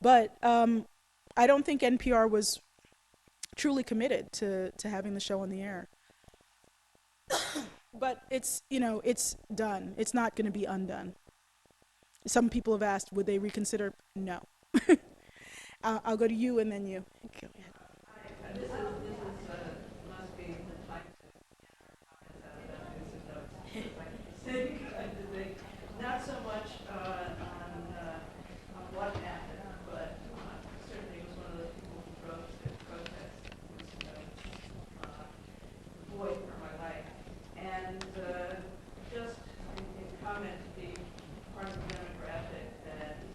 But I don't think NPR was truly committed to having the show on the air. But it's done. It's not going to be undone. Some people have asked, would they reconsider? No. I'll go to you and then you. Go ahead. This must be the time to get our comments out of that news and notes. Same kind of thing. Not so much on what happened, but certainly was one of the people who wrote the protest news and notes. Boy for my life. And just in comment to be part of the demographic that is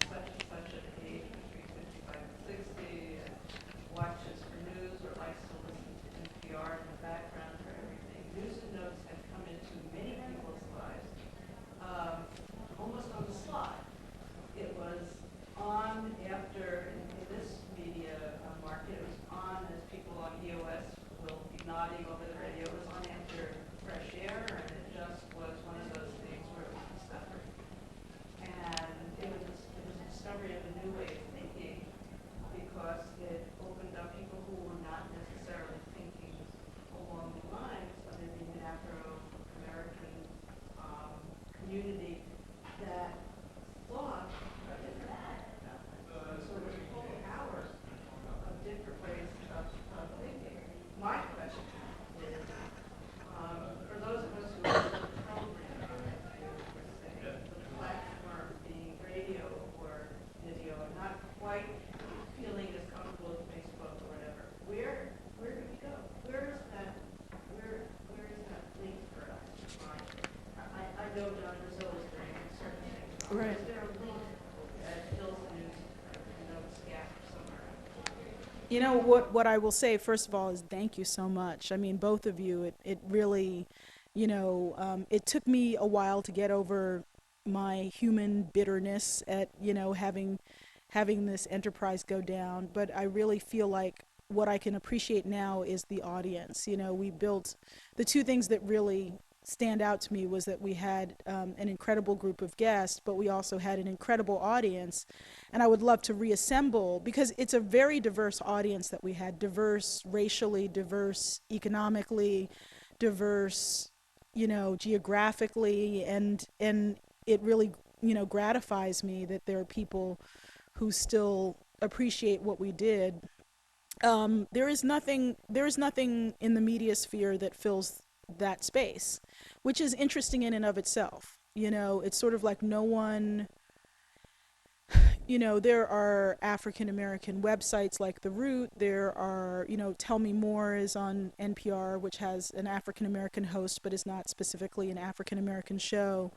such and such an age between 55 and 60 and watches for news or likes to listen to NPR in the background for everything. News and Notes have come into many people's lives almost on the slide. It was on after, in this media market, it was on as people on EOS will be nodding over the radio. It was on after Fresh Air, and it just was one of those things where it was discovered. And it was a discovery of a new way of thinking because it opened up people who were not necessarily thinking along the lines of the Afro-American community that thought different. So it was a whole hour of different ways of thinking. My question is, for those of us who are in the program, as you were saying, the platform being radio or video, and not quite feeling as comfortable with Facebook or whatever, where do we go? Where is that link for us to find? I know Don Brazil is very concerned things. Right. Is there a link that fills the news and notes gap somewhere? What I will say first of all is thank you so much. I mean, both of you. It really, it took me a while to get over my human bitterness at having this enterprise go down. But I really feel like what I can appreciate now is the audience. We built the 2 things that really stand out to me was that we had an incredible group of guests, but we also had an incredible audience. And I would love to reassemble, because it's a very diverse audience that we had, diverse racially, diverse economically, diverse, geographically, and it really, gratifies me that there are people who still appreciate what we did. There is nothing in the media sphere that fills that space, which is interesting in and of itself. It's sort of like no one, there are African American websites like The Root. There are, Tell Me More is on NPR, which has an African American host, but is not specifically an African American show.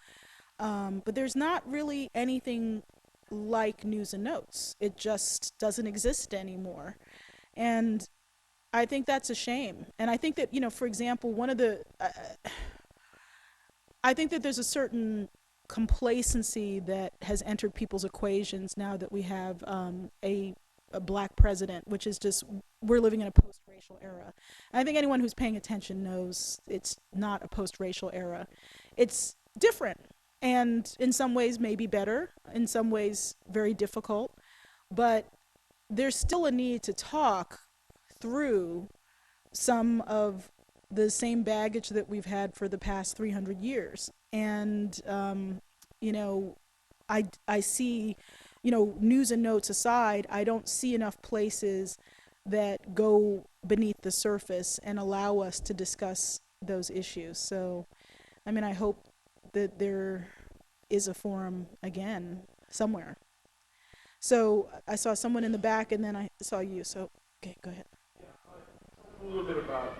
But there's not really anything like News and Notes. It just doesn't exist anymore. And I think that's a shame. And I think that, for example, one of the, I think that there's a certain complacency that has entered people's equations now that we have a black president, which is just, we're living in a post-racial era. And I think anyone who's paying attention knows it's not a post-racial era. It's different, and in some ways maybe better, in some ways very difficult, but there's still a need to talk through some of the same baggage that we've had for the past 300 years. And, I see, news and notes aside, I don't see enough places that go beneath the surface and allow us to discuss those issues. So, I hope that there is a forum again somewhere. So I saw someone in the back, and then I saw you. So, okay, go ahead. A little bit about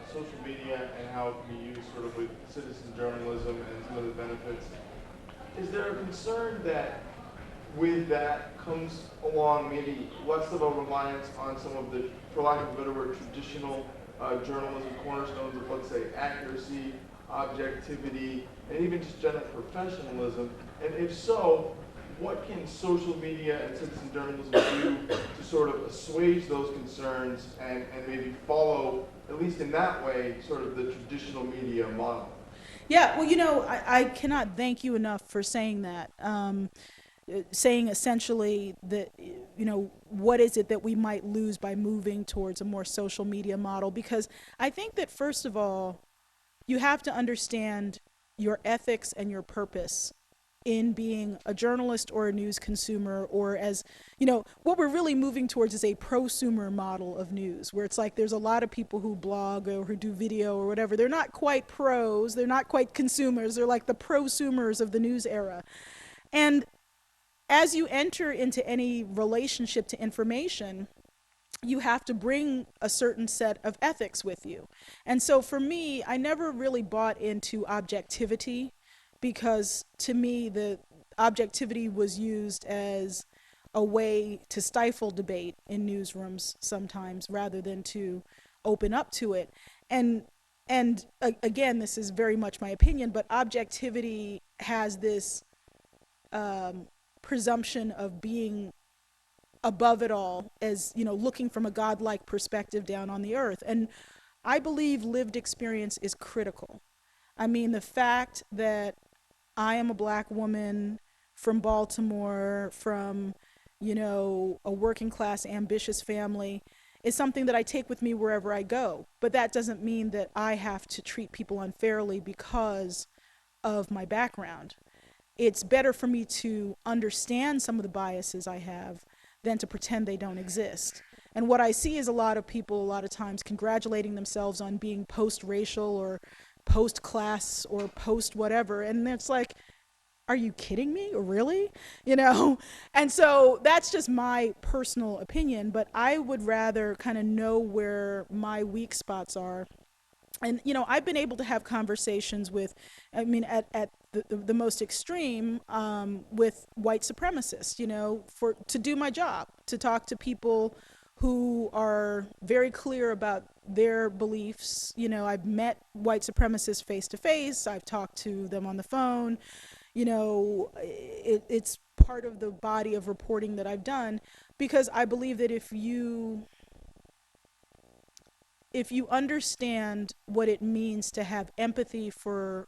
social media and how it can be used sort of with citizen journalism and some of the benefits. Is there a concern that with that comes along maybe less of a reliance on some of the, for lack of a better word, traditional journalism cornerstones of, let's say, accuracy, objectivity, and even just general professionalism? And if so, what can social media and citizen journalism do to sort of assuage those concerns and maybe follow, at least in that way, sort of the traditional media model? Yeah, well, I cannot thank you enough for saying that. Saying essentially that, what is it that we might lose by moving towards a more social media model? Because I think that, first of all, you have to understand your ethics and your purpose in being a journalist or a news consumer, or as, what we're really moving towards is a prosumer model of news, where it's like there's a lot of people who blog or who do video or whatever. They're not quite pros, they're not quite consumers, they're like the prosumers of the news era. And as you enter into any relationship to information, you have to bring a certain set of ethics with you. And so for me, I never really bought into objectivity, because to me, the objectivity was used as a way to stifle debate in newsrooms sometimes, rather than to open up to it. And again, this is very much my opinion, but objectivity has this presumption of being above it all, as, looking from a godlike perspective down on the earth. And I believe lived experience is critical. The fact that I am a black woman from Baltimore, from, a working class, ambitious family, is something that I take with me wherever I go. But that doesn't mean that I have to treat people unfairly because of my background. It's better for me to understand some of the biases I have than to pretend they don't exist. And what I see is a lot of people, a lot of times, congratulating themselves on being post-racial or post-class or post-whatever. And it's like, are you kidding me? Really? And so that's just my personal opinion, but I would rather kind of know where my weak spots are. And, I've been able to have conversations with, at the most extreme, with white supremacists, to do my job, to talk to people who are very clear about their beliefs. I've met white supremacists face to face. I've talked to them on the phone. It's part of the body of reporting that I've done, because I believe that if you understand what it means to have empathy for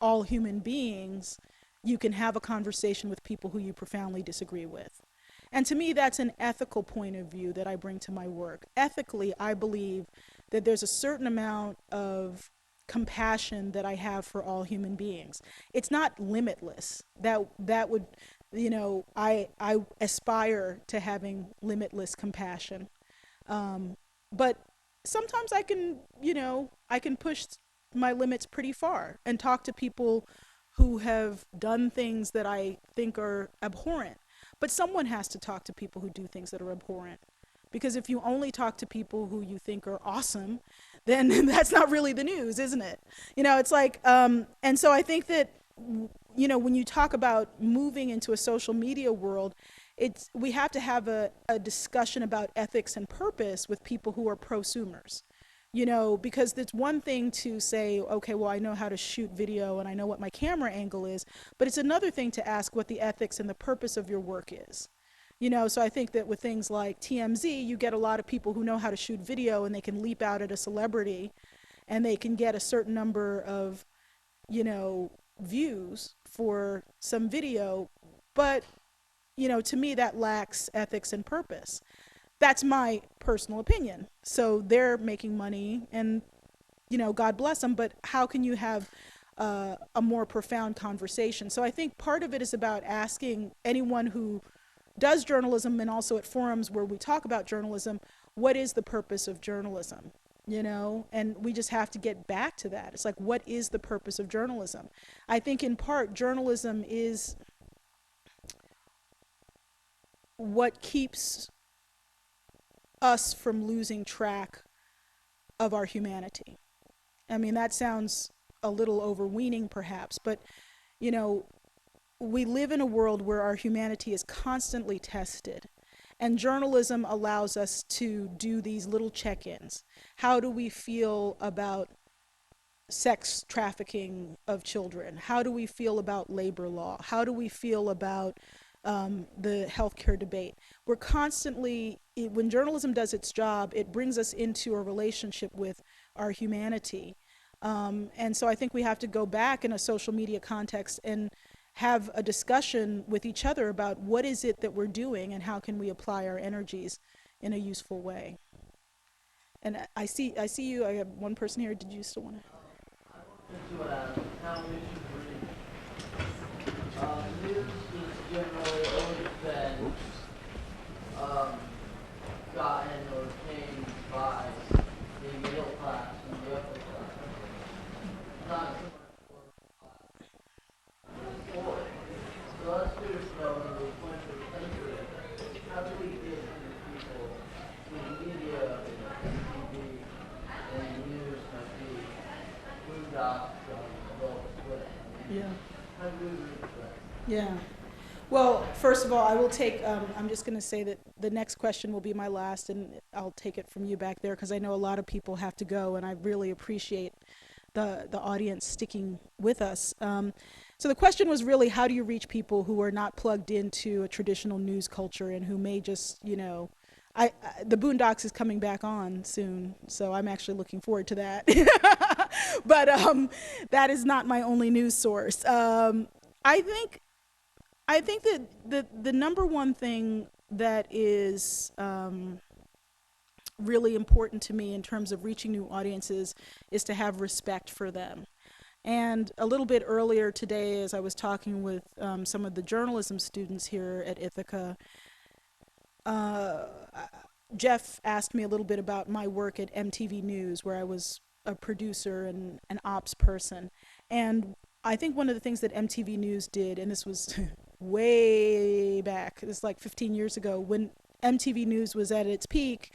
all human beings, you can have a conversation with people who you profoundly disagree with. And to me, that's an ethical point of view that I bring to my work. Ethically, I believe that there's a certain amount of compassion that I have for all human beings. It's not limitless. That would, I aspire to having limitless compassion. But sometimes I can push my limits pretty far and talk to people who have done things that I think are abhorrent. But someone has to talk to people who do things that are abhorrent. Because if you only talk to people who you think are awesome, then that's not really the news, isn't it? It's like, and so I think that, when you talk about moving into a social media world, we have to have a discussion about ethics and purpose with people who are prosumers. Because it's one thing to say, okay, well, I know how to shoot video and I know what my camera angle is, but it's another thing to ask what the ethics and the purpose of your work is. So I think that with things like TMZ, you get a lot of people who know how to shoot video and they can leap out at a celebrity and they can get a certain number of, views for some video. But, to me, that lacks ethics and purpose. That's my personal opinion. So they're making money and, God bless them, but how can you have a more profound conversation? So I think part of it is about asking anyone who does journalism and also at forums where we talk about journalism, what is the purpose of journalism? And we just have to get back to that. It's like, what is the purpose of journalism? I think in part, journalism is what keeps us from losing track of our humanity. I mean, that sounds a little overweening perhaps, but, we live in a world where our humanity is constantly tested. And journalism allows us to do these little check-ins. How do we feel about sex trafficking of children? How do we feel about labor law? How do we feel about the healthcare debate? We're constantly, when journalism does its job, it brings us into a relationship with our humanity. And so I think we have to go back in a social media context and have a discussion with each other about what is it that we're doing and how can we apply our energies in a useful way. And I see you. I have one person here. Did you still want to? I wanted to ask how we should read. News is generally always been gotten or obtained by the middle class and the upper class. Not so much for so let's do this though in the 21st century. How do we get people through media and TV and news might be boondocks adult swim? Yeah. How do we reach that? Yeah. Well, first of all, I will take, I'm just going to say that the next question will be my last, and I'll take it from you back there because I know a lot of people have to go, and I really appreciate the audience sticking with us. So the question was really, how do you reach people who are not plugged into a traditional news culture and who may just, the Boondocks is coming back on soon, so I'm actually looking forward to that. But that is not my only news source. I think that the number one thing that is really important to me in terms of reaching new audiences is to have respect for them. And a little bit earlier today, as I was talking with some of the journalism students here at Ithaca, Jeff asked me a little bit about my work at MTV News, where I was a producer and an ops person. And I think one of the things that MTV News did, and this was way back, it was like 15 years ago, when MTV News was at its peak,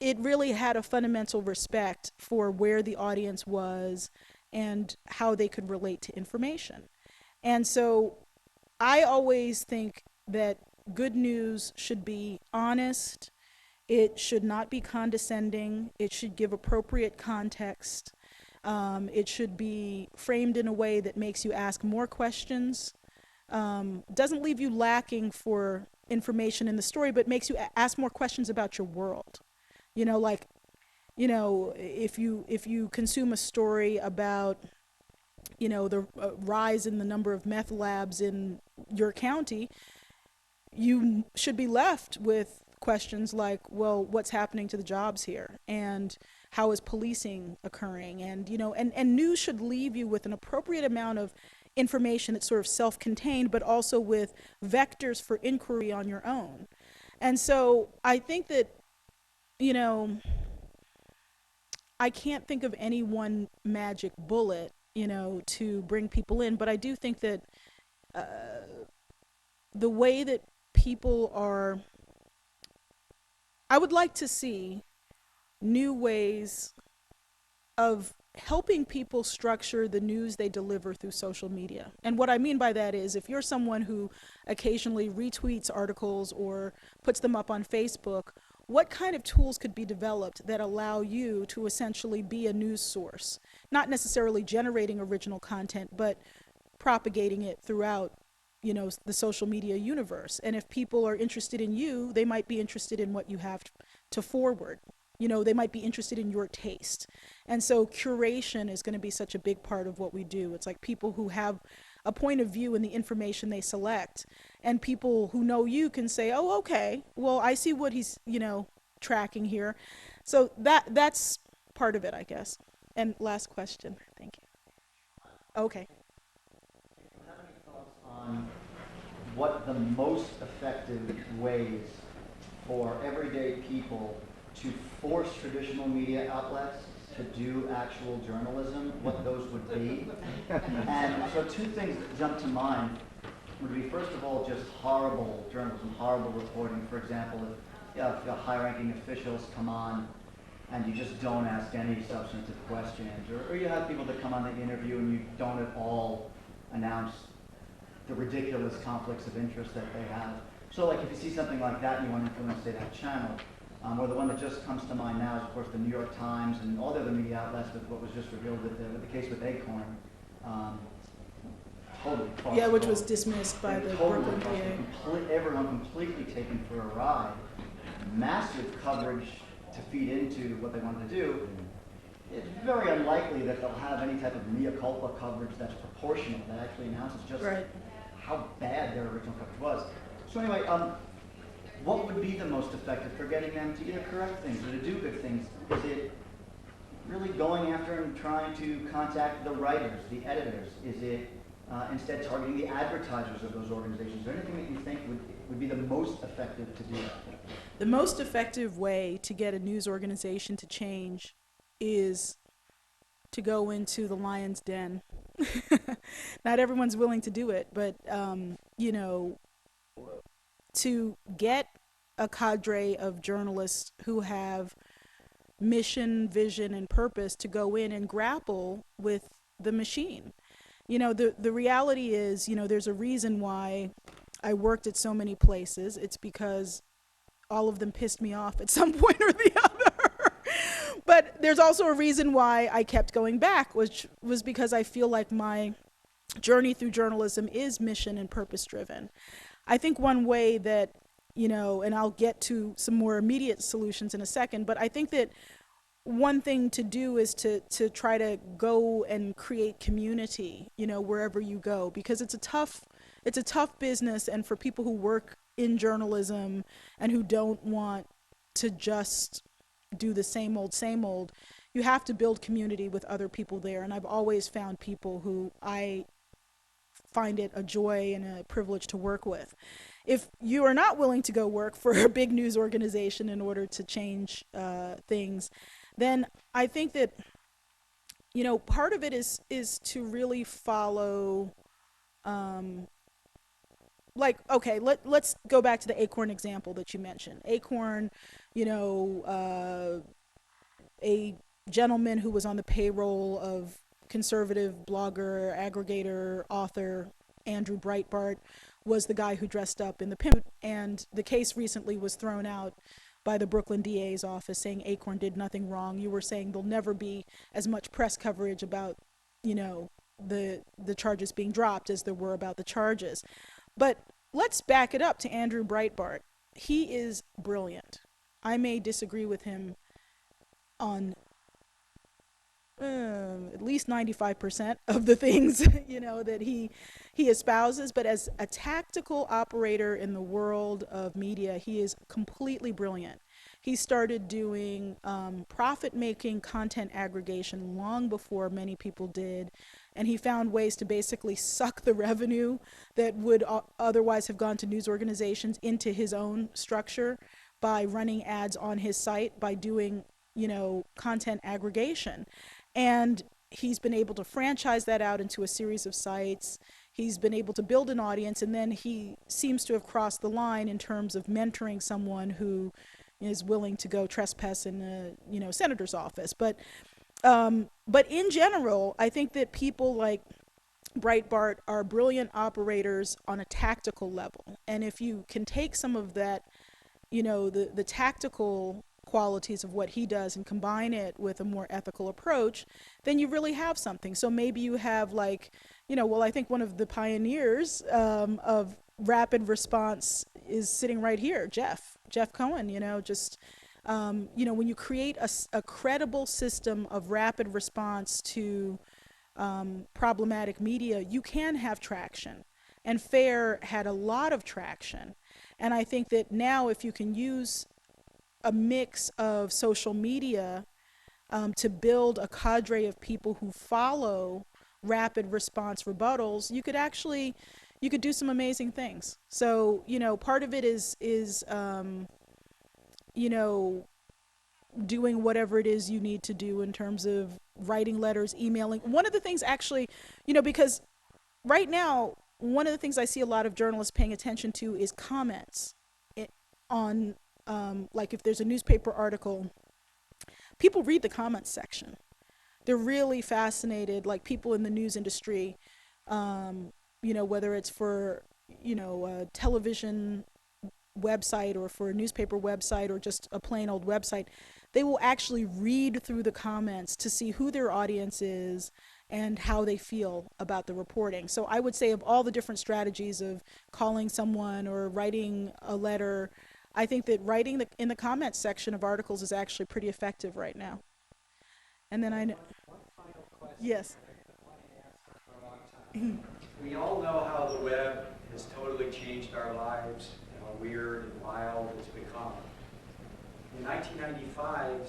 it really had a fundamental respect for where the audience was and how they could relate to information. And so I always think that good news should be honest, it should not be condescending, it should give appropriate context, it should be framed in a way that makes you ask more questions, doesn't leave you lacking for information in the story, but makes you ask more questions about your world. If you consume a story about, the rise in the number of meth labs in your county, you should be left with questions like, well, what's happening to the jobs here? And how is policing occurring? And, and news should leave you with an appropriate amount of information that's sort of self-contained, but also with vectors for inquiry on your own. And so I think that, I can't think of any one magic bullet, to bring people in, but I do think that the way that people are, I would like to see new ways of helping people structure the news they deliver through social media. And what I mean by that is, if you're someone who occasionally retweets articles or puts them up on Facebook, what kind of tools could be developed that allow you to essentially be a news source? Not necessarily generating original content, but propagating it throughout, the social media universe. And if people are interested in you, they might be interested in what you have to forward. They might be interested in your taste. And so curation is going to be such a big part of what we do. It's like people who have a point of view in the information they select, and people who know you can say, oh, okay, well, I see what he's, tracking here. So that's part of it, I guess. And last question. Thank you. Okay. Do you have any thoughts on what the most effective ways for everyday people to force traditional media outlets to do actual journalism, what those would be? And so two things that jump to mind would be, first of all, just horrible journalism, horrible reporting. For example, if high-ranking officials come on and you just don't ask any substantive questions, or you have people that come on the interview and you don't at all announce the ridiculous conflicts of interest that they have. So like if you see something like that and you want to influence, say, that channel, or the one that just comes to mind now is, of course, the New York Times and all the other media outlets with what was just revealed with the case with Acorn. Totally false. Yeah, which was dismissed by the Brooklyn DA. Everyone completely taken for a ride. Massive coverage to feed into what they wanted to do. It's very unlikely that they'll have any type of mea culpa coverage that's proportional, that actually announces just how bad their original coverage was. So anyway, what would be the most effective for getting them to either correct things or to do good things? Is it really going after and trying to contact the writers, the editors? Is it instead targeting the advertisers of those organizations? Is there anything that you think would be the most effective to do? The most effective way to get a news organization to change is to go into the lion's den. Not everyone's willing to do it, but to get a cadre of journalists who have mission, vision, and purpose to go in and grapple with the machine. The reality is, there's a reason why I worked at so many places. It's because all of them pissed me off at some point or the other. But there's also a reason why I kept going back, which was because I feel like my journey through journalism is mission and purpose driven. I think one way that, and I'll get to some more immediate solutions in a second, but I think that one thing to do is to try to go and create community, wherever you go, because it's a tough business. And for people who work in journalism and who don't want to just do the same old, you have to build community with other people there. And I've always found people who I find it a joy and a privilege to work with. If you are not willing to go work for a big news organization in order to change things, then I think that, part of it is to really follow, let's go back to the Acorn example that you mentioned. Acorn, a gentleman who was on the payroll of conservative blogger, aggregator, author Andrew Breitbart was the guy who dressed up in the pimp, and the case recently was thrown out by the Brooklyn DA's office saying Acorn did nothing wrong. You were saying there'll never be as much press coverage about, the charges being dropped as there were about the charges. But let's back it up to Andrew Breitbart. He is brilliant. I may disagree with him on at least 95% of the things that he espouses, but as a tactical operator in the world of media, he is completely brilliant. He started doing profit-making content aggregation long before many people did, and he found ways to basically suck the revenue that would otherwise have gone to news organizations into his own structure by running ads on his site, by doing content aggregation. And he's been able to franchise that out into a series of sites. He's been able to build an audience, and then he seems to have crossed the line in terms of mentoring someone who is willing to go trespass in a senator's office. But But in general, I think that people like Breitbart are brilliant operators on a tactical level. And if you can take some of that, the tactical qualities of what he does and combine it with a more ethical approach, then you really have something. So maybe you have I think one of the pioneers of rapid response is sitting right here, Jeff Cohen, when you create a credible system of rapid response to problematic media, you can have traction. And FAIR had a lot of traction. And I think that now if you can use a mix of social media to build a cadre of people who follow rapid response rebuttals, you could do some amazing things. So, part of it is doing whatever it is you need to do in terms of writing letters, emailing. One of the things actually, because right now, one of the things I see a lot of journalists paying attention to is comments on, if there's a newspaper article, people read the comments section. They're really fascinated, like people in the news industry, whether it's for, a television website or for a newspaper website or just a plain old website, they will actually read through the comments to see who their audience is and how they feel about the reporting. So I would say of all the different strategies of calling someone or writing a letter, I think that writing in the comments section of articles is actually pretty effective right now. And then I know. One final question. Yes. For a long time. We all know how the web has totally changed our lives, how weird and wild it's become. In 1995,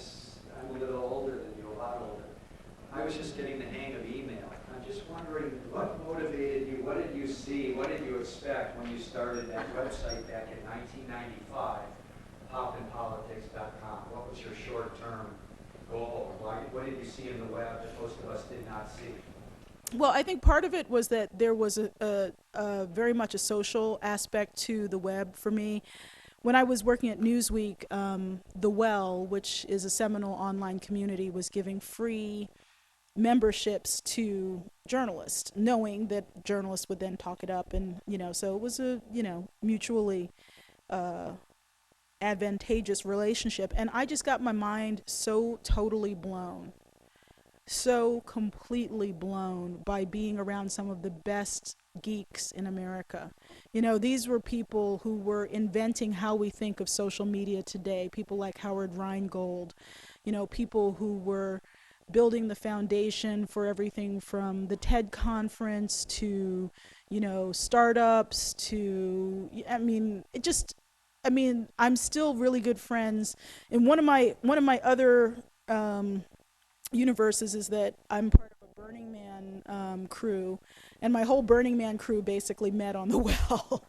I'm a little older than you, a lot older. I was just getting the hang of email. I'm just wondering, what motivated you? What did you see? What did you expect when you started that website back in 1995, popinpolitics.com? What was your short-term goal? What did you see in the web that most of us did not see? Well, I think part of it was that there was a very much a social aspect to the web for me. When I was working at Newsweek, The Well, which is a seminal online community, was giving free memberships to journalists, knowing that journalists would then talk it up. And, so it was a, mutually advantageous relationship. And I just got my mind so totally blown, so completely blown by being around some of the best geeks in America. These were people who were inventing how we think of social media today, people like Howard Rheingold, people who were building the foundation for everything from the TED conference to, startups to, I'm still really good friends. And one of my other universes is that I'm part of a Burning Man crew, and my whole Burning Man crew basically met on the Well.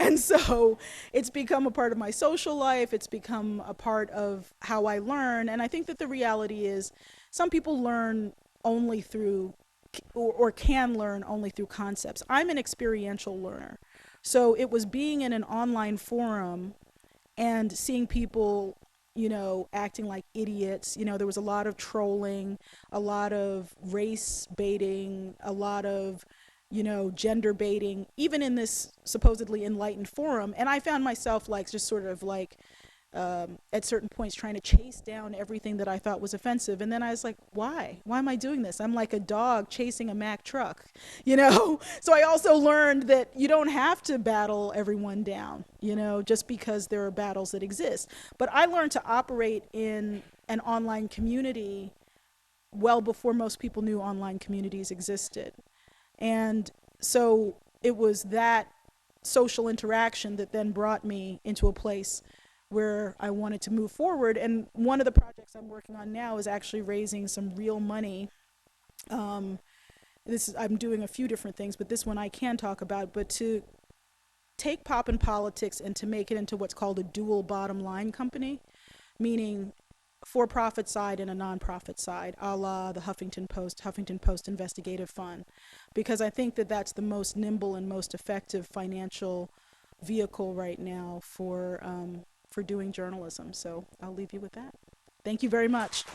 And so it's become a part of my social life. It's become a part of how I learn. And I think that the reality is some people learn only through or can learn only through concepts. I'm an experiential learner. So it was being in an online forum and seeing people acting like idiots. There was a lot of trolling, a lot of race baiting, a lot of, gender baiting, even in this supposedly enlightened forum. And I found myself just sort of at certain points trying to chase down everything that I thought was offensive. And then I was like, why? Why am I doing this? I'm like a dog chasing a Mack truck, So I also learned that you don't have to battle everyone down, just because there are battles that exist. But I learned to operate in an online community well before most people knew online communities existed. And so it was that social interaction that then brought me into a place where I wanted to move forward. And one of the projects I'm working on now is actually raising some real money. I'm doing a few different things, but this one I can talk about, but to take Pop in Politics and to make it into what's called a dual bottom line company, meaning for-profit side and a non-profit side, a la the Huffington Post Investigative Fund, because I think that that's the most nimble and most effective financial vehicle right now for doing journalism. So I'll leave you with that. Thank you very much.